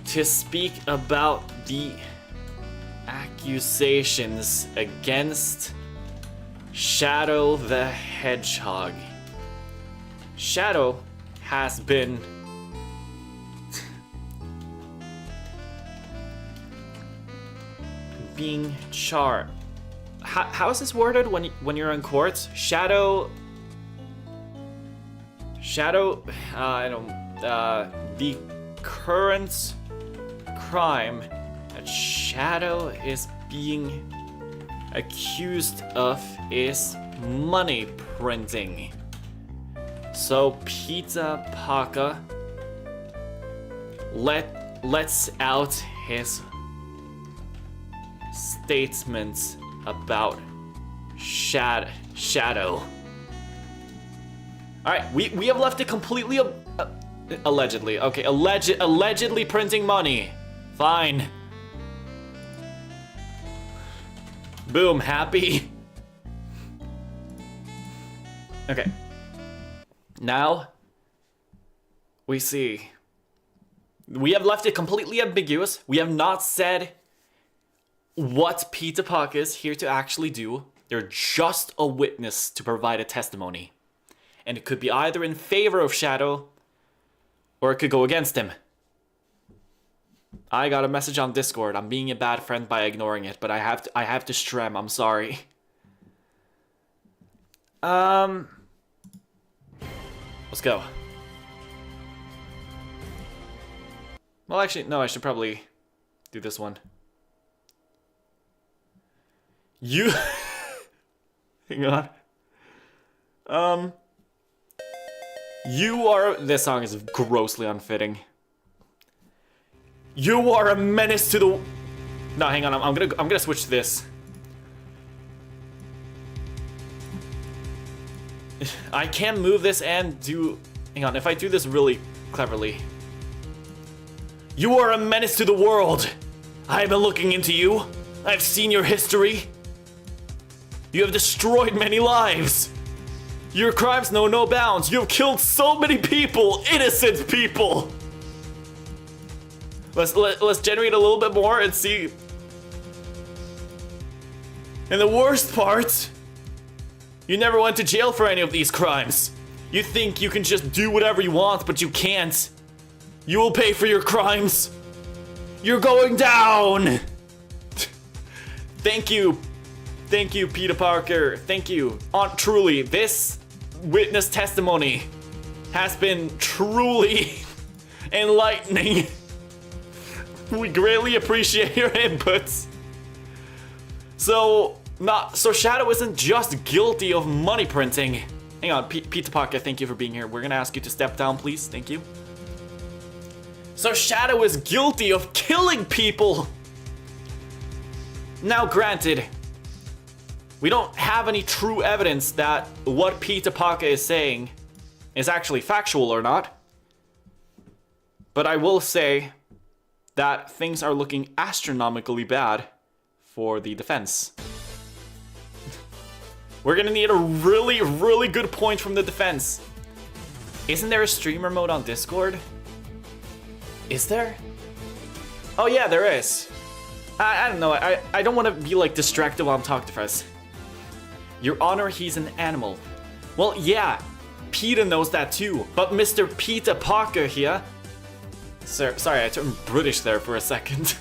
to speak about the accusations against Shadow the Hedgehog. Shadow has been being charged. How is this worded when you're in court? Shadow. I don't. The current crime that Shadow is being accused of is money printing. So Pizza Paka lets out his statements about Shadow. All right, we have left it completely allegedly. Okay, allegedly printing money. Fine. Boom, happy. Okay. Now we see. We have left it completely ambiguous. We have not said what Pizza Paka is here to actually do. They're just a witness to provide a testimony. And it could be either in favor of Shadow, or it could go against him. I got a message on Discord. I'm being a bad friend by ignoring it, but I have to strem. I'm sorry. Let's go. Well, actually, no, I should probably do this one. You... Hang on. You are... This song is grossly unfitting. You are a menace to the... No, hang on, I'm gonna switch to this. I can move this and do... Hang on, if I do this really cleverly. You are a menace to the world. I have been looking into you. I've seen your history. You have destroyed many lives. Your crimes know no bounds. You have killed so many people, innocent people. Let's generate a little bit more and see. And the worst part, you never went to jail for any of these crimes. You think you can just do whatever you want, but you can't. You will pay for your crimes. You're going down. Thank you. Thank you, Peter Parker. Thank you. Truly, this witness testimony has been truly enlightening. We greatly appreciate your inputs. So Shadow isn't just guilty of money printing. Hang on, Peter Parker, thank you for being here. We're gonna ask you to step down, please. Thank you. So Shadow is guilty of killing people. Now, granted, we don't have any true evidence that what Pizza Paka is saying is actually factual or not. But I will say that things are looking astronomically bad for the defense. We're gonna need a really, really good point from the defense. Isn't there a streamer mode on Discord? Is there? Oh yeah, there is. I don't know, I don't want to be like distracted while I'm talking to Fres. Your Honor, he's an animal. Well, yeah, PETA knows that too, but Mr. Pizza Paka here... Sorry, I turned British there for a second.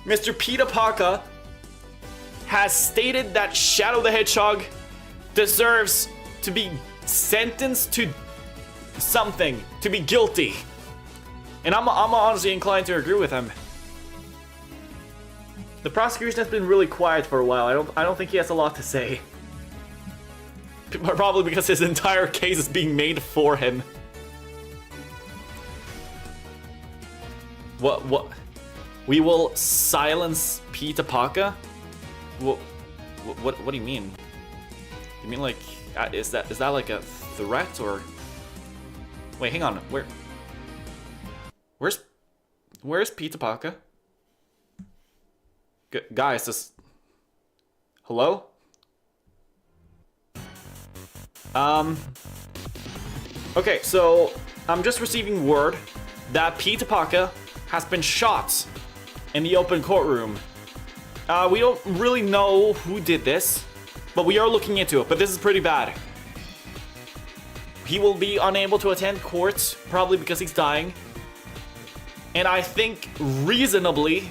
Mr. Pizza Paka has stated that Shadow the Hedgehog deserves to be sentenced to something, to be guilty. And I'm honestly inclined to agree with him. The prosecution has been really quiet for a while. I don't think he has a lot to say. Probably because his entire case is being made for him. What? We will silence Pizza Paka? What do you mean? You mean like, is that like a threat or? Wait, hang on. Where's Pita Paka? Guys, this... Hello? Okay, so I'm just receiving word that Pita Paka has been shot in the open courtroom. We don't really know who did this, but we are looking into it, but this is pretty bad. He will be unable to attend court, probably because he's dying. And I think reasonably,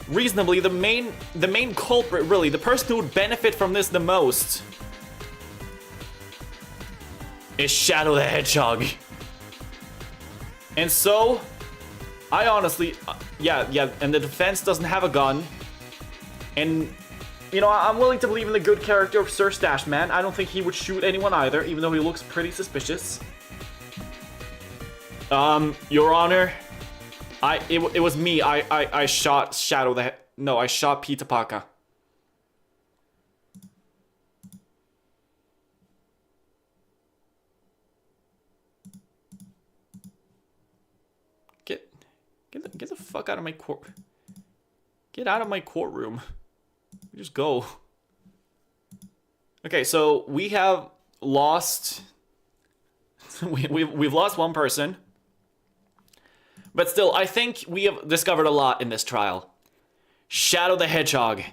the main culprit, really, the person who would benefit from this the most is Shadow the Hedgehog. And so, I honestly, yeah, and the defense doesn't have a gun. And, you know, I'm willing to believe in the good character of Sir Stash Man. I don't think he would shoot anyone either, even though he looks pretty suspicious. Your Honor, it was me. I shot Shadow the no, I shot Pita Paka. Get the fuck out of my court. Get out of my courtroom. Just go. Okay, so we have lost. We've lost one person. But still, I think we have discovered a lot in this trial. Shadow the Hedgehog,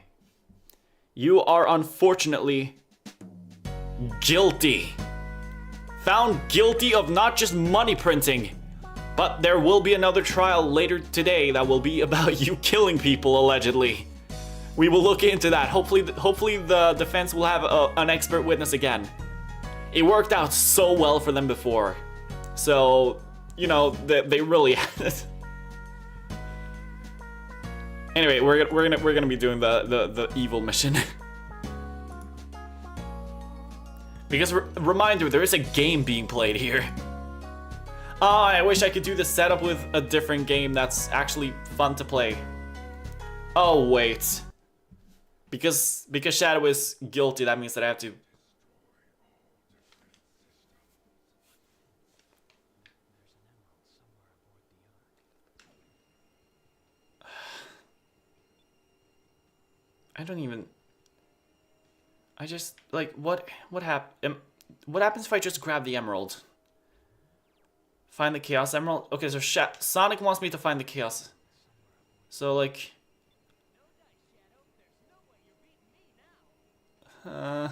you are unfortunately guilty. Found guilty of not just money printing, but there will be another trial later today that will be about you killing people, allegedly. We will look into that. Hopefully the defense will have an expert witness again. It worked out so well for them before. So, you know, they really had it. Anyway, we're gonna be doing the evil mission. Because reminder, there is a game being played here. Oh, I wish I could do the setup with a different game that's actually fun to play. Oh wait, because Shadow is guilty, that means that I have to. I don't even. I just like what happens if I just grab the emerald? Find the Chaos Emerald. Okay, so Sonic wants me to find the Chaos. So like. Your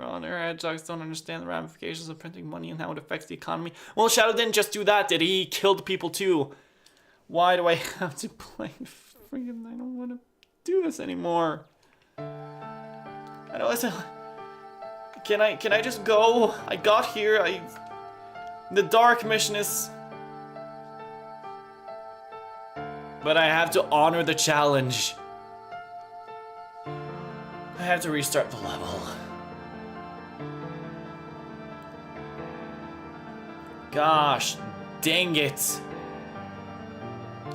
Honor, hedgehogs don't understand the ramifications of printing money and how it affects the economy. Well, Shadow didn't just do that, did he? He killed people too. Why do I have to play? Freaking, I don't want to do this anymore. I don't. Can I just go? I got here. The dark mission is. But I have to honor the challenge. I have to restart the level. Gosh, dang it.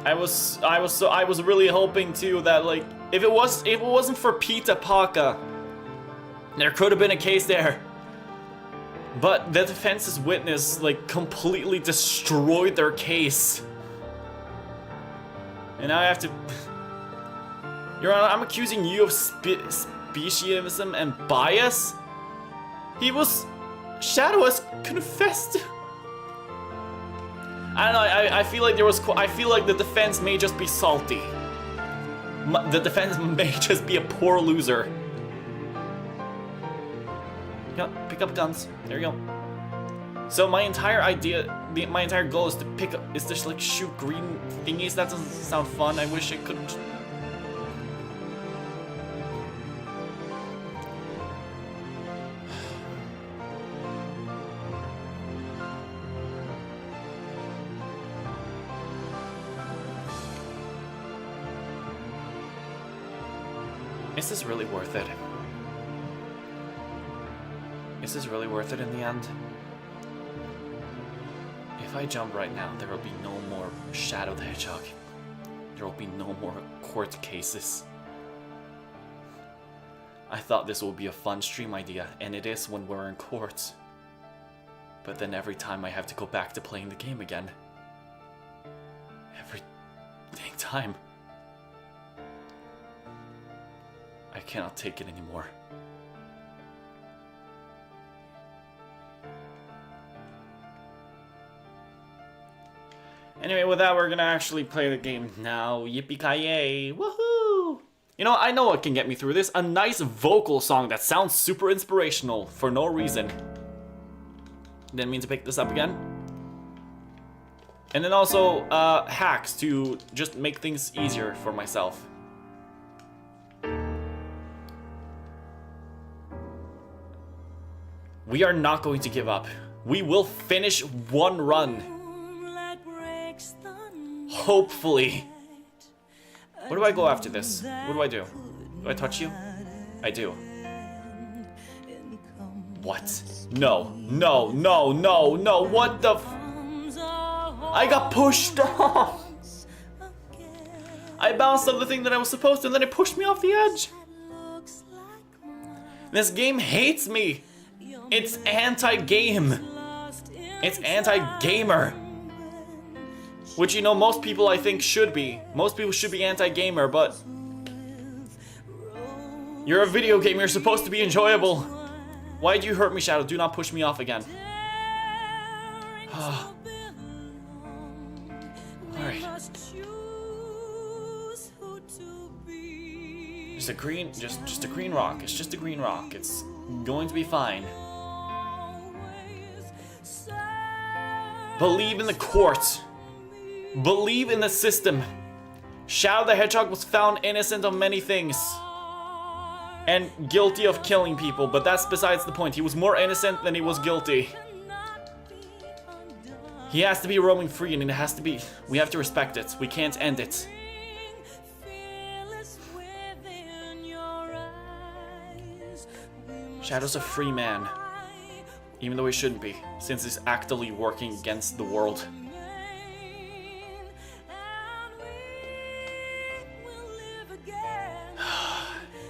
I was really hoping too that like if it wasn't for Pita Paka, there could have been a case there. But the defense's witness like completely destroyed their case. And now I have to. Your Honor, I'm accusing you of speciesism and bias. Shadow has confessed. I don't know. I feel like I feel like the defense may just be salty. The defense may just be a poor loser. Yeah, pick up guns. There you go. So my entire goal is to just like shoot green thingies. That doesn't sound fun. I wish I could. Is this really worth it? Is this really worth it in the end? If I jump right now, there will be no more Shadow the Hedgehog. There will be no more court cases. I thought this would be a fun stream idea, and it is when we're in court. But then every time I have to go back to playing the game again. Every dang time. I cannot take it anymore. Anyway, with that, we're gonna actually play the game now. Yippee-ki-yay! Woohoo! You know, I know what can get me through this. A nice vocal song that sounds super inspirational for no reason. Didn't mean to pick this up again. And then also, hacks to just make things easier for myself. We are not going to give up. We will finish one run. Hopefully. Where do I go after this? What do I do? Do I touch you? I do. What? No, no, no, no, no, what the f— I got pushed off! I bounced off the thing that I was supposed to, and then it pushed me off the edge. This game hates me. It's anti-game. It's anti-gamer. Which, you know, most people I think should be. Most people should be anti-gamer, but you're a video game, you're supposed to be enjoyable. Why'd you hurt me, Shadow? Do not push me off again. Alright. Just a green, just a green rock. It's just a green rock. It's going to be fine. Believe in the court. Believe in the system. Shadow the Hedgehog was found innocent of many things. And guilty of killing people, but that's besides the point. He was more innocent than he was guilty. He has to be roaming free, and it has to be— we have to respect it. We can't end it. Shadow's a free man. Even though he shouldn't be, since he's actively working against the world.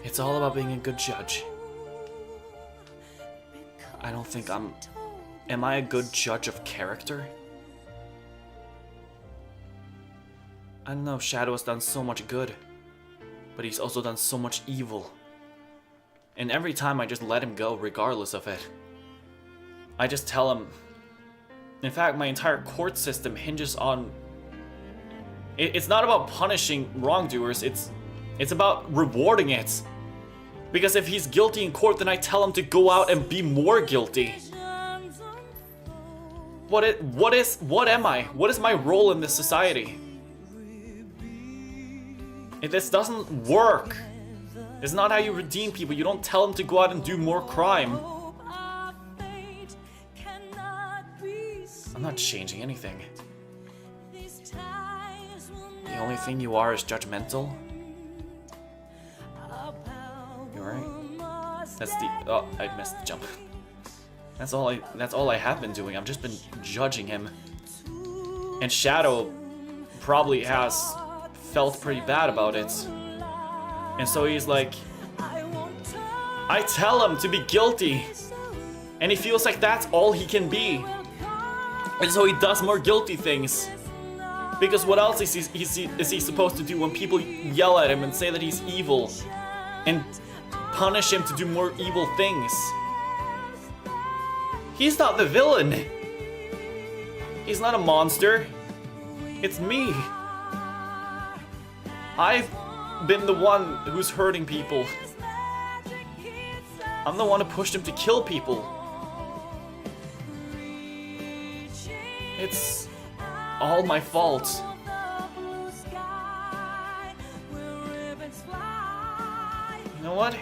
It's all about being a good judge. I don't think I'm— am I a good judge of character? I don't know, Shadow has done so much good, but he's also done so much evil. And every time I just let him go regardless of it. I just tell him— in fact, my entire court system hinges on— it's not about punishing wrongdoers, it's about rewarding it. Because if he's guilty in court, then I tell him to go out and be more guilty. What am I? What is my role in this society? If this doesn't work, it's not how you redeem people. You don't tell them to go out and do more crime. I'm not changing anything. The only thing you are is judgmental. You alright? That's the— oh, I missed the jump. That's all I have been doing. I've just been judging him. And Shadow probably has felt pretty bad about it. And so he's like— I tell him to be guilty. And he feels like that's all he can be. And so he does more guilty things. Because what else is he supposed to do when people yell at him and say that he's evil? And punish him to do more evil things? He's not the villain. He's not a monster. It's me. I've been the one who's hurting people. I'm the one who pushed him to kill people. It's all my fault. You know what?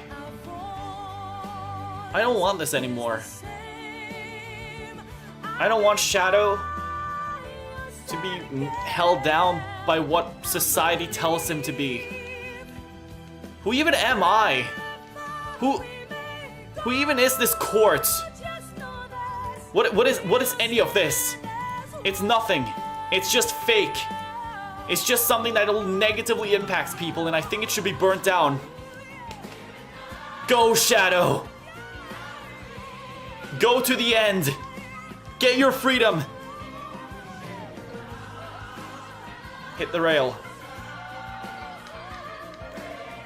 I don't want this anymore. I don't want Shadow to be held down by what society tells him to be. Who even am I? Who even is this court? What is any of this? It's nothing. It's just fake. It's just something that negatively impacts people, and I think it should be burnt down. Go, Shadow! Go to the end! Get your freedom! Hit the rail.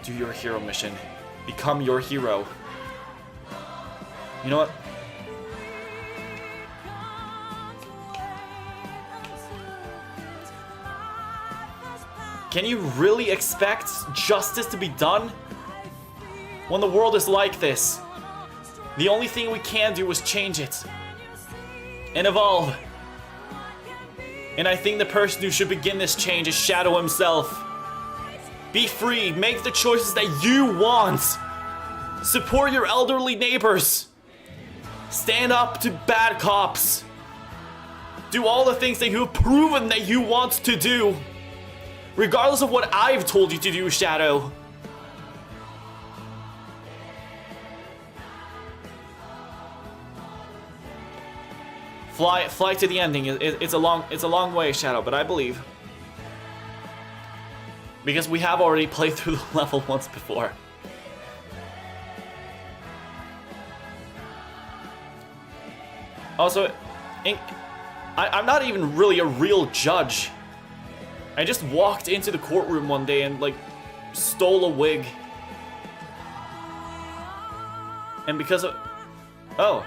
Do your hero mission. Become your hero. You know what? Can you really expect justice to be done when the world is like this? The only thing we can do is change it and evolve. And I think the person who should begin this change is Shadow himself. Be free, make the choices that you want. Support your elderly neighbors. Stand up to bad cops. Do all the things that you've proven that you want to do. Regardless of what I've told you to do, Shadow. Fly to the ending. It's a long way, Shadow, but I believe. Because we have already played through the level once before. Also, I'm not even really a real judge. I just walked into the courtroom one day and, like, stole a wig. And because of... Oh.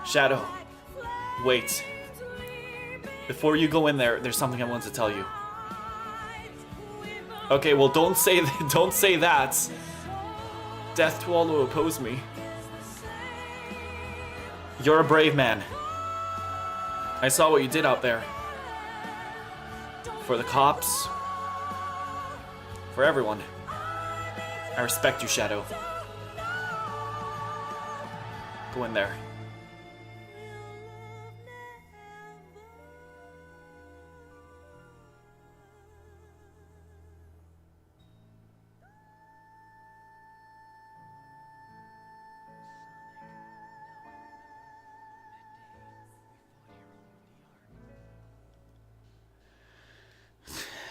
Shadow. Wait. Before you go in there, there's something I want to tell you. Okay, well, don't say that. Death to all who oppose me. You're a brave man. I saw what you did out there. For the cops. For everyone. I respect you, Shadow. Go in there.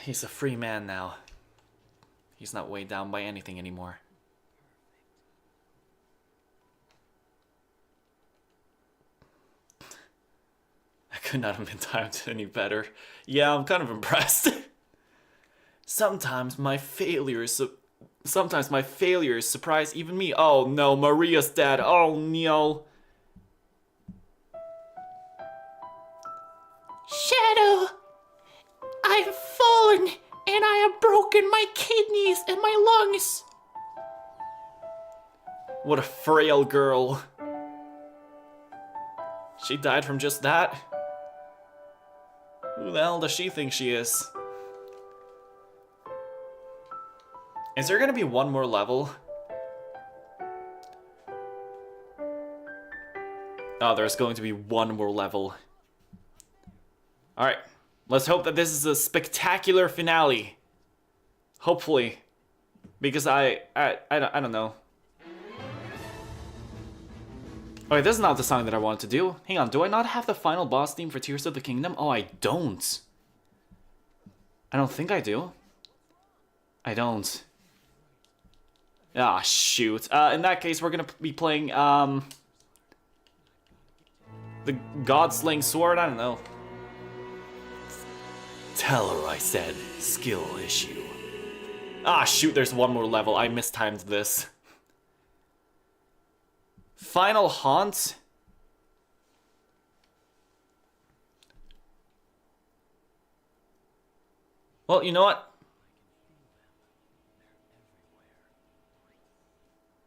He's a free man now. He's not weighed down by anything anymore. I could not have been timed any better. Yeah, I'm kind of impressed. Sometimes my failures surprise even me. Oh no, Maria's dead. Oh no. Shadow, I've fallen and I have broken my kidneys and my lungs. What a frail girl. She died from just that? Who the hell does she think she is? Is there gonna be one more level? Oh, there's going to be one more level. Alright, let's hope that this is a spectacular finale. Hopefully. Because I don't know. Okay, this is not the song that I wanted to do. Hang on, do I not have the final boss theme for Tears of the Kingdom? Oh, I don't. I don't think I do. I don't. Ah, shoot. In that case, we're gonna be playing, the God-Slaying Sword? I don't know. Tell her I said skill issue. Ah, shoot, there's one more level. I mistimed this. Final Haunt? Well, you know what?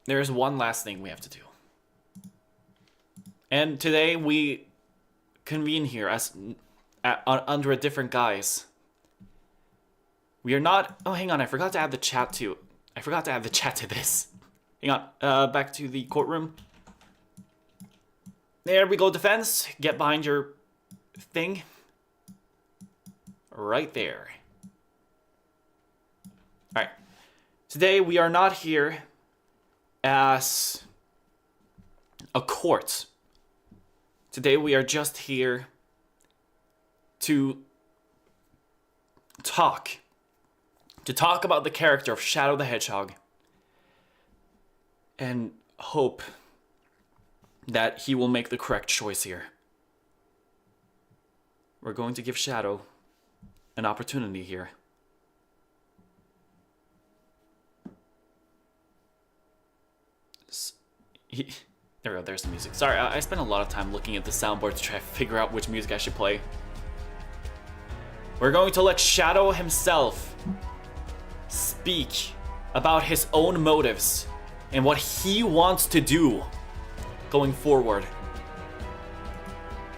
There's one last thing we have to do. And today we convene here as under a different guise. We are not... Oh, hang on, I forgot to add the chat to... I forgot to add the chat to this. Hang on, back to the courtroom. There we go, defense. Get behind your thing. Right there. Alright. Today we are not here as a court. Today we are just here to talk about the character of Shadow the Hedgehog and hope that he will make the correct choice here. We're going to give Shadow an opportunity here. There we go, there's the music. Sorry, I spent a lot of time looking at the soundboard to try to figure out which music I should play. We're going to let Shadow himself speak about his own motives and what he wants to do going forward.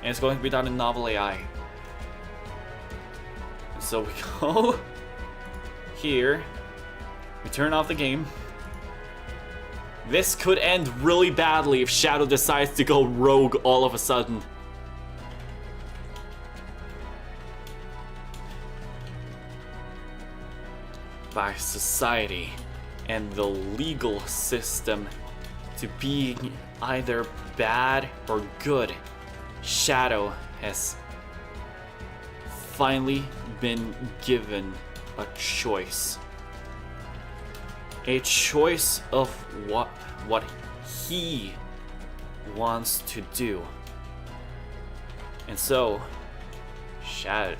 And it's going to be done in novel AI. So we go here, we turn off the game. This could end really badly if Shadow decides to go rogue all of a sudden. By society and the legal system to being either bad or good, Shadow has finally been given a choice. A choice of what he wants to do. And so, Shadow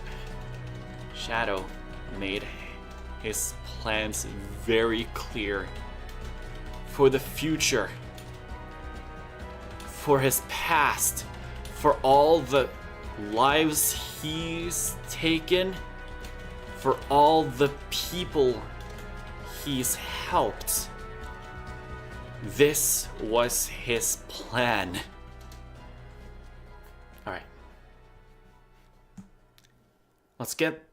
made his plans very clear for the future, for his past, for all the lives he's taken, for all the people he's helped. This was his plan. All right. Let's get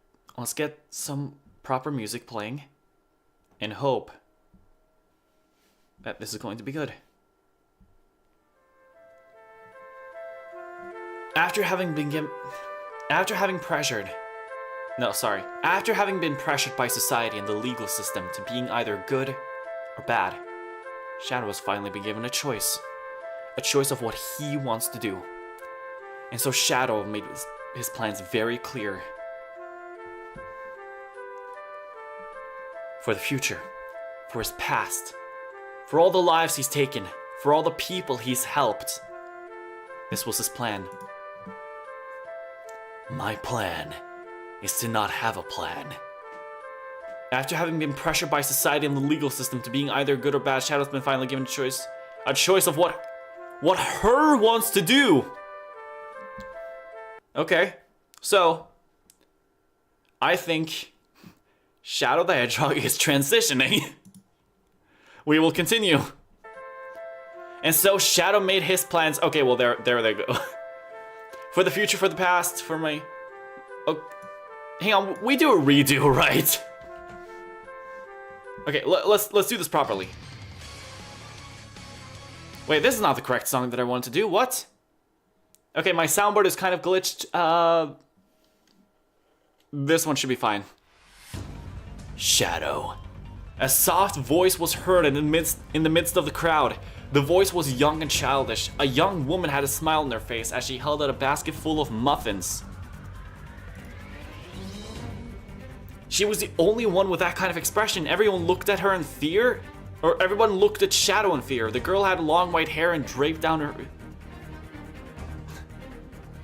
some proper music playing and hope that this is going to be good. After having been pressured by society and the legal system to being either good or bad, Shadow has finally been given a choice of what he wants to do. And so Shadow made his plans very clear for the future, for his past, for all the lives he's taken, for all the people he's helped. This was his plan. My plan is to not have a plan. After having been pressured by society and the legal system to being either good or bad, Shadow's been finally given a choice of what her wants to do. Okay, so I think Shadow the Hedgehog is transitioning. We will continue. And so Shadow made his plans. Okay, well there they go. For the future, for the past, for my... Oh, hang on, we do a redo, right? Okay, let's do this properly. Wait, this is not the correct song that I wanted to do. What? Okay, my soundboard is kind of glitched. This one should be fine. Shadow. A soft voice was heard in the midst of the crowd. The voice was young and childish. A young woman had a smile on her face as she held out a basket full of muffins. She was the only one with that kind of expression. Everyone looked at her in fear, or everyone looked at Shadow in fear. The girl had long white hair and draped down her...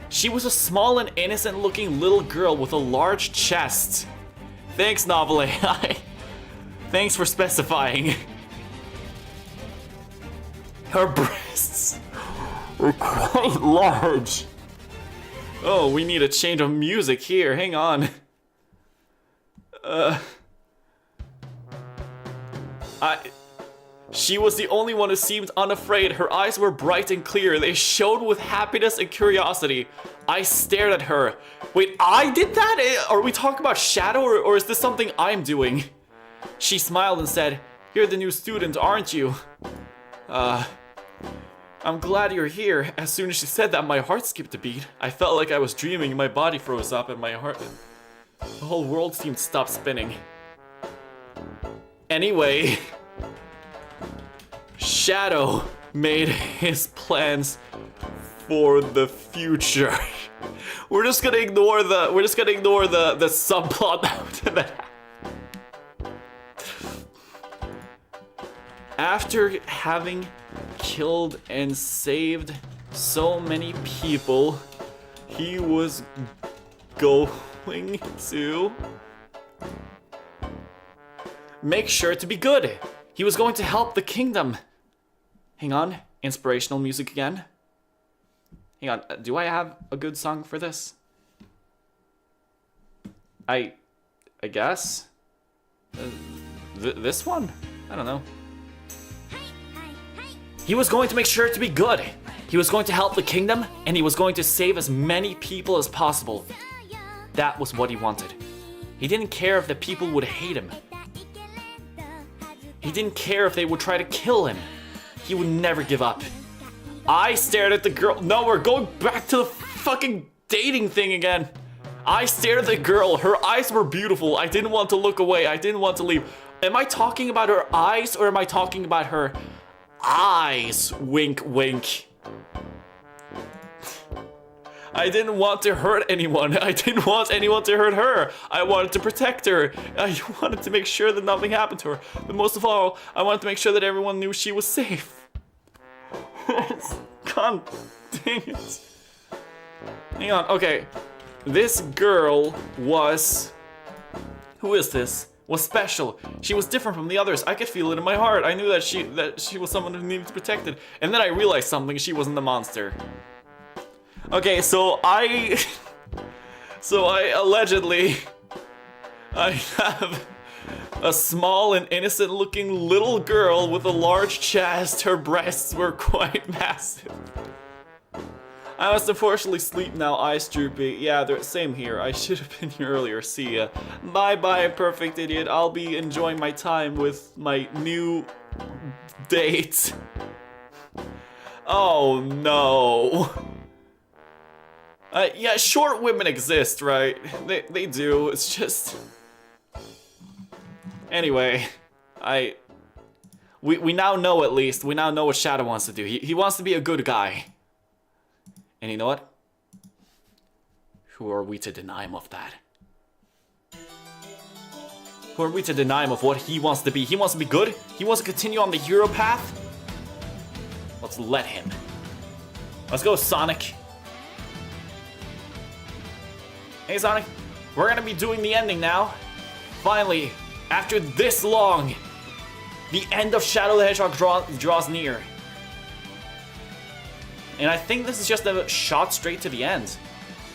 She was a small and innocent looking little girl with a large chest. Thanks, Novel AI. Thanks for specifying. Her breasts are quite large. Oh, we need a change of music here. Hang on. She was the only one who seemed unafraid. Her eyes were bright and clear. They shone with happiness and curiosity. I stared at her. Wait, I did that? Are we talking about Shadow, or is this something I'm doing? She smiled and said, "You're the new student, aren't you?" I'm glad you're here. As soon as she said that, my heart skipped a beat. I felt like I was dreaming. My body froze up and my heart... The whole world seemed to stop spinning. Anyway... Shadow made his plans for the future. We're just gonna ignore the subplot to that. After having killed and saved so many people, he was going to make sure to be good. He was going to help the kingdom. Hang on, inspirational music again. Hang on, do I have a good song for this? I guess? This one? I don't know. He was going to make sure to be good. He was going to help the kingdom, and he was going to save as many people as possible. That was what he wanted. He didn't care if the people would hate him. He didn't care if they would try to kill him. He would never give up. I stared at the girl. No, we're going back to the fucking dating thing again. I stared at the girl. Her eyes were beautiful. I didn't want to look away. I didn't want to leave. Am I talking about her eyes or am I talking about her eyes? Wink, wink. I didn't want to hurt anyone. I didn't want anyone to hurt her. I wanted to protect her. I wanted to make sure that nothing happened to her. But most of all, I wanted to make sure that everyone knew she was safe. God dang it. Hang on, okay. This girl was... Who is this? Was special. She was different from the others. I could feel it in my heart. I knew that she was someone who needed to be protected. And then I realized something. She wasn't the monster. Okay, so I allegedly... I have a small and innocent looking little girl with a large chest. Her breasts were quite massive. I must unfortunately sleep now, eyes droopy. Yeah, same here. I should have been here earlier. See ya. Bye-bye, perfect idiot. I'll be enjoying my time with my new date. Oh no. Yeah, short women exist, right? They do. It's just... Anyway, we now know at least. We now know what Shadow wants to do. He wants to be a good guy. And you know what? Who are we to deny him of that? Who are we to deny him of what he wants to be? He wants to be good? He wants to continue on the hero path? Let's let him. Let's go, Sonic. Hey, Sonic. We're gonna be doing the ending now. Finally, after this long, the end of Shadow the Hedgehog draws near. And I think this is just a shot straight to the end.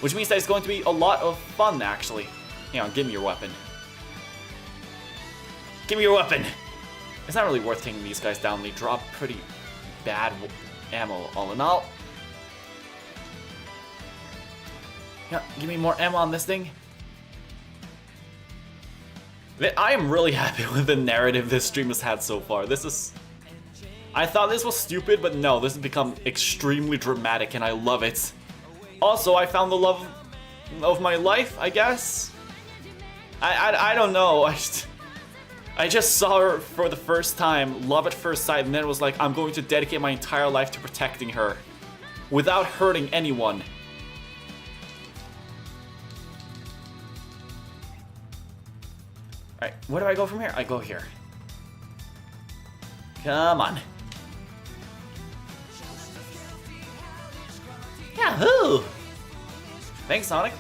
Which means that it's going to be a lot of fun, actually. Hang on, give me your weapon. Give me your weapon! It's not really worth taking these guys down. They drop pretty bad ammo, all in all. Yeah, give me more ammo on this thing. I am really happy with the narrative this stream has had so far. This is... I thought this was stupid, but no, this has become extremely dramatic and I love it. Also, I found the love of my life, I guess? I don't know, I just saw her for the first time, love at first sight, and then it was like, I'm going to dedicate my entire life to protecting her. Without hurting anyone. Alright, where do I go from here? I go here. Come on. Yahoo! Thanks, Sonic.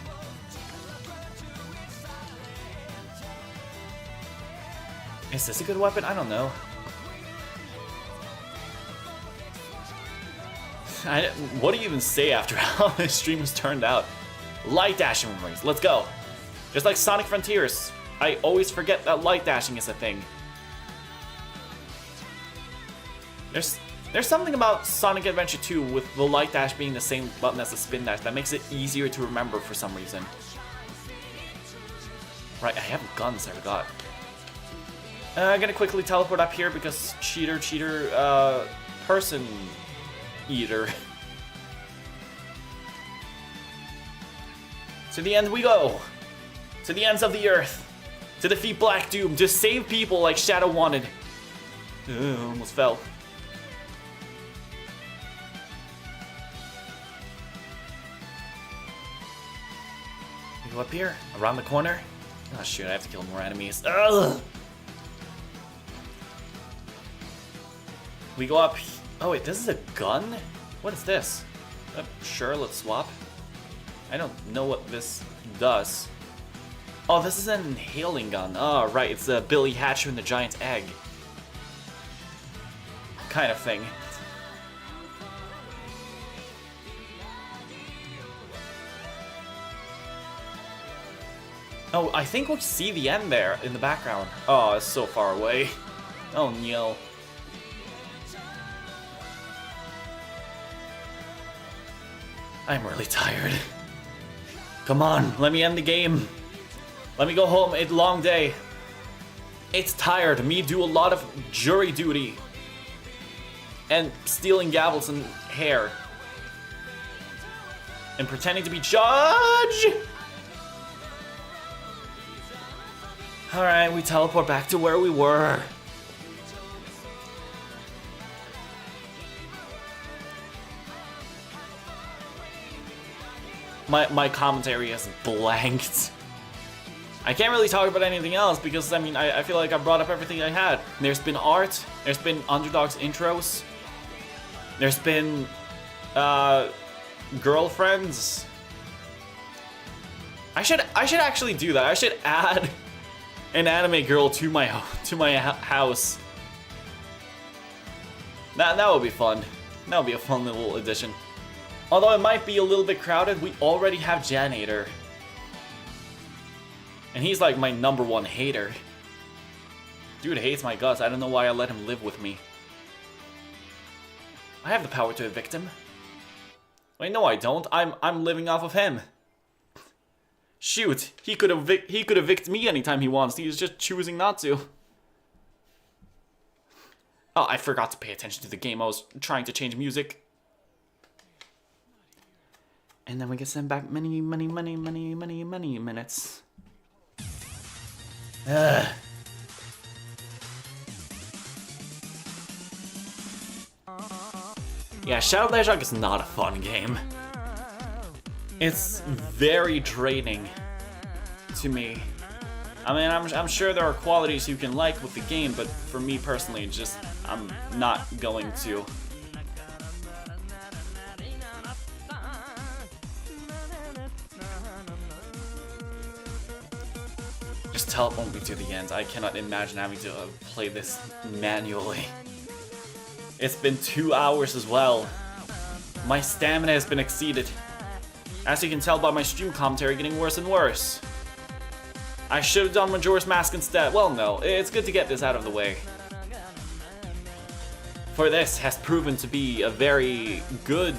Is this a good weapon? I don't know. What do you even say after how this stream has turned out? Light dashing memories, let's go. Just like Sonic Frontiers, I always forget that light dashing is a thing. There's something about Sonic Adventure 2 with the light dash being the same button as the spin dash that makes it easier to remember for some reason. Right, I have guns, I forgot. I'm gonna quickly teleport up here because cheater, person eater. To the end we go! To the ends of the earth! To defeat Black Doom, to save people like Shadow wanted. Almost fell. Go up here, around the corner. Oh shoot, I have to kill more enemies. Ugh! We go up. Oh wait, this is a gun? What is this? Sure, let's swap. I don't know what this does. Oh, this is an inhaling gun. Oh, right, it's the Billy Hatcher and the Giant Egg. Kind of thing. Oh, I think we see the end there in the background. Oh, it's so far away. Oh no. I'm really tired. Come on, let me end the game. Let me go home, it's a long day. It's tired, me do a lot of jury duty. And stealing gavels and hair. And pretending to be judge! Alright, we teleport back to where we were. My commentary is blanked. I can't really talk about anything else because, I mean, I feel like I brought up everything I had. There's been art, there's been Underdog's intros, there's been, girlfriends. I should actually do that. I should add an anime girl to my house. That would be fun. That would be a fun little addition. Although it might be a little bit crowded, we already have Janitor. And he's like my #1 hater. Dude hates my guts. I don't know why I let him live with me. I have the power to evict him. Wait, no I don't. I'm living off of him. Shoot, he could evict me anytime he wants. He's just choosing not to. Oh, I forgot to pay attention to the game. I was trying to change music. And then we can send back many minutes. Ugh. Yeah, Shadow of the Hedgehog is not a fun game. It's very draining to me. I mean, I'm sure there are qualities you can like with the game, but for me personally, just I'm not going to. Just teleport me to the end. I cannot imagine having to play this manually. It's been 2 hours as well. My stamina has been exceeded. As you can tell by my stream commentary getting worse and worse. I should have done Majora's Mask instead. Well, no, it's good to get this out of the way. For this has proven to be a very good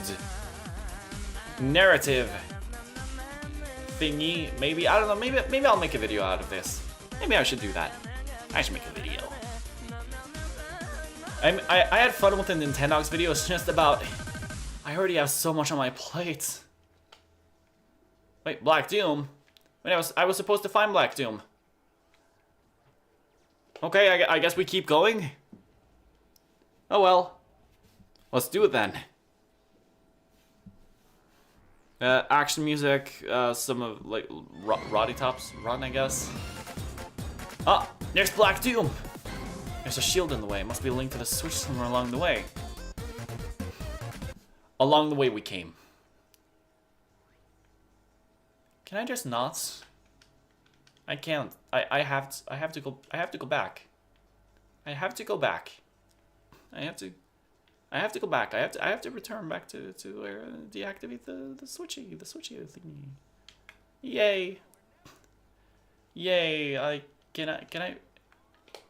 narrative thingy. Maybe, I don't know, maybe I'll make a video out of this. Maybe I should do that. I should make a video. I had fun with the Nintendogs video. It's just about, I already have so much on my plate. Wait, Black Doom? Wait, I was supposed to find Black Doom. Okay, I guess we keep going. Oh well. Let's do it then. Action music, some of, like, Roddy Top's run, I guess. Ah, there's Black Doom! There's a shield in the way. It must be linked to the switch somewhere along the way. Along the way we came. Can I just not? I can't. I have to go back. I have to go back. I have to go back. I have to return back to where deactivate the switchy thingy. Yay. Yay. Can I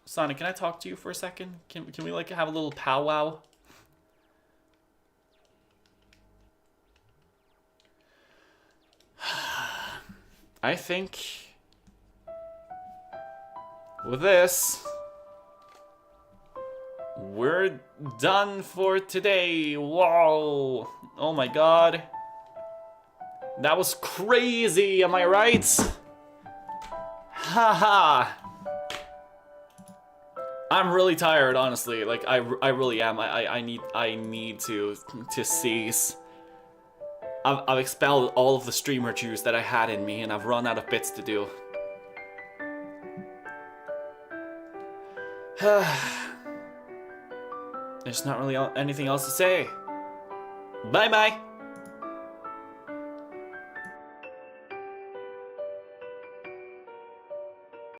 Sonic, can I talk to you for a second? Can we like have a little powwow? I think with this, we're done for today. Whoa. Oh my god. That was crazy, am I right? Haha. I'm really tired, honestly. Like I really am. I need to cease. I've expelled all of the streamer juice that I had in me, and I've run out of bits to do. There's not really anything else to say. Bye bye.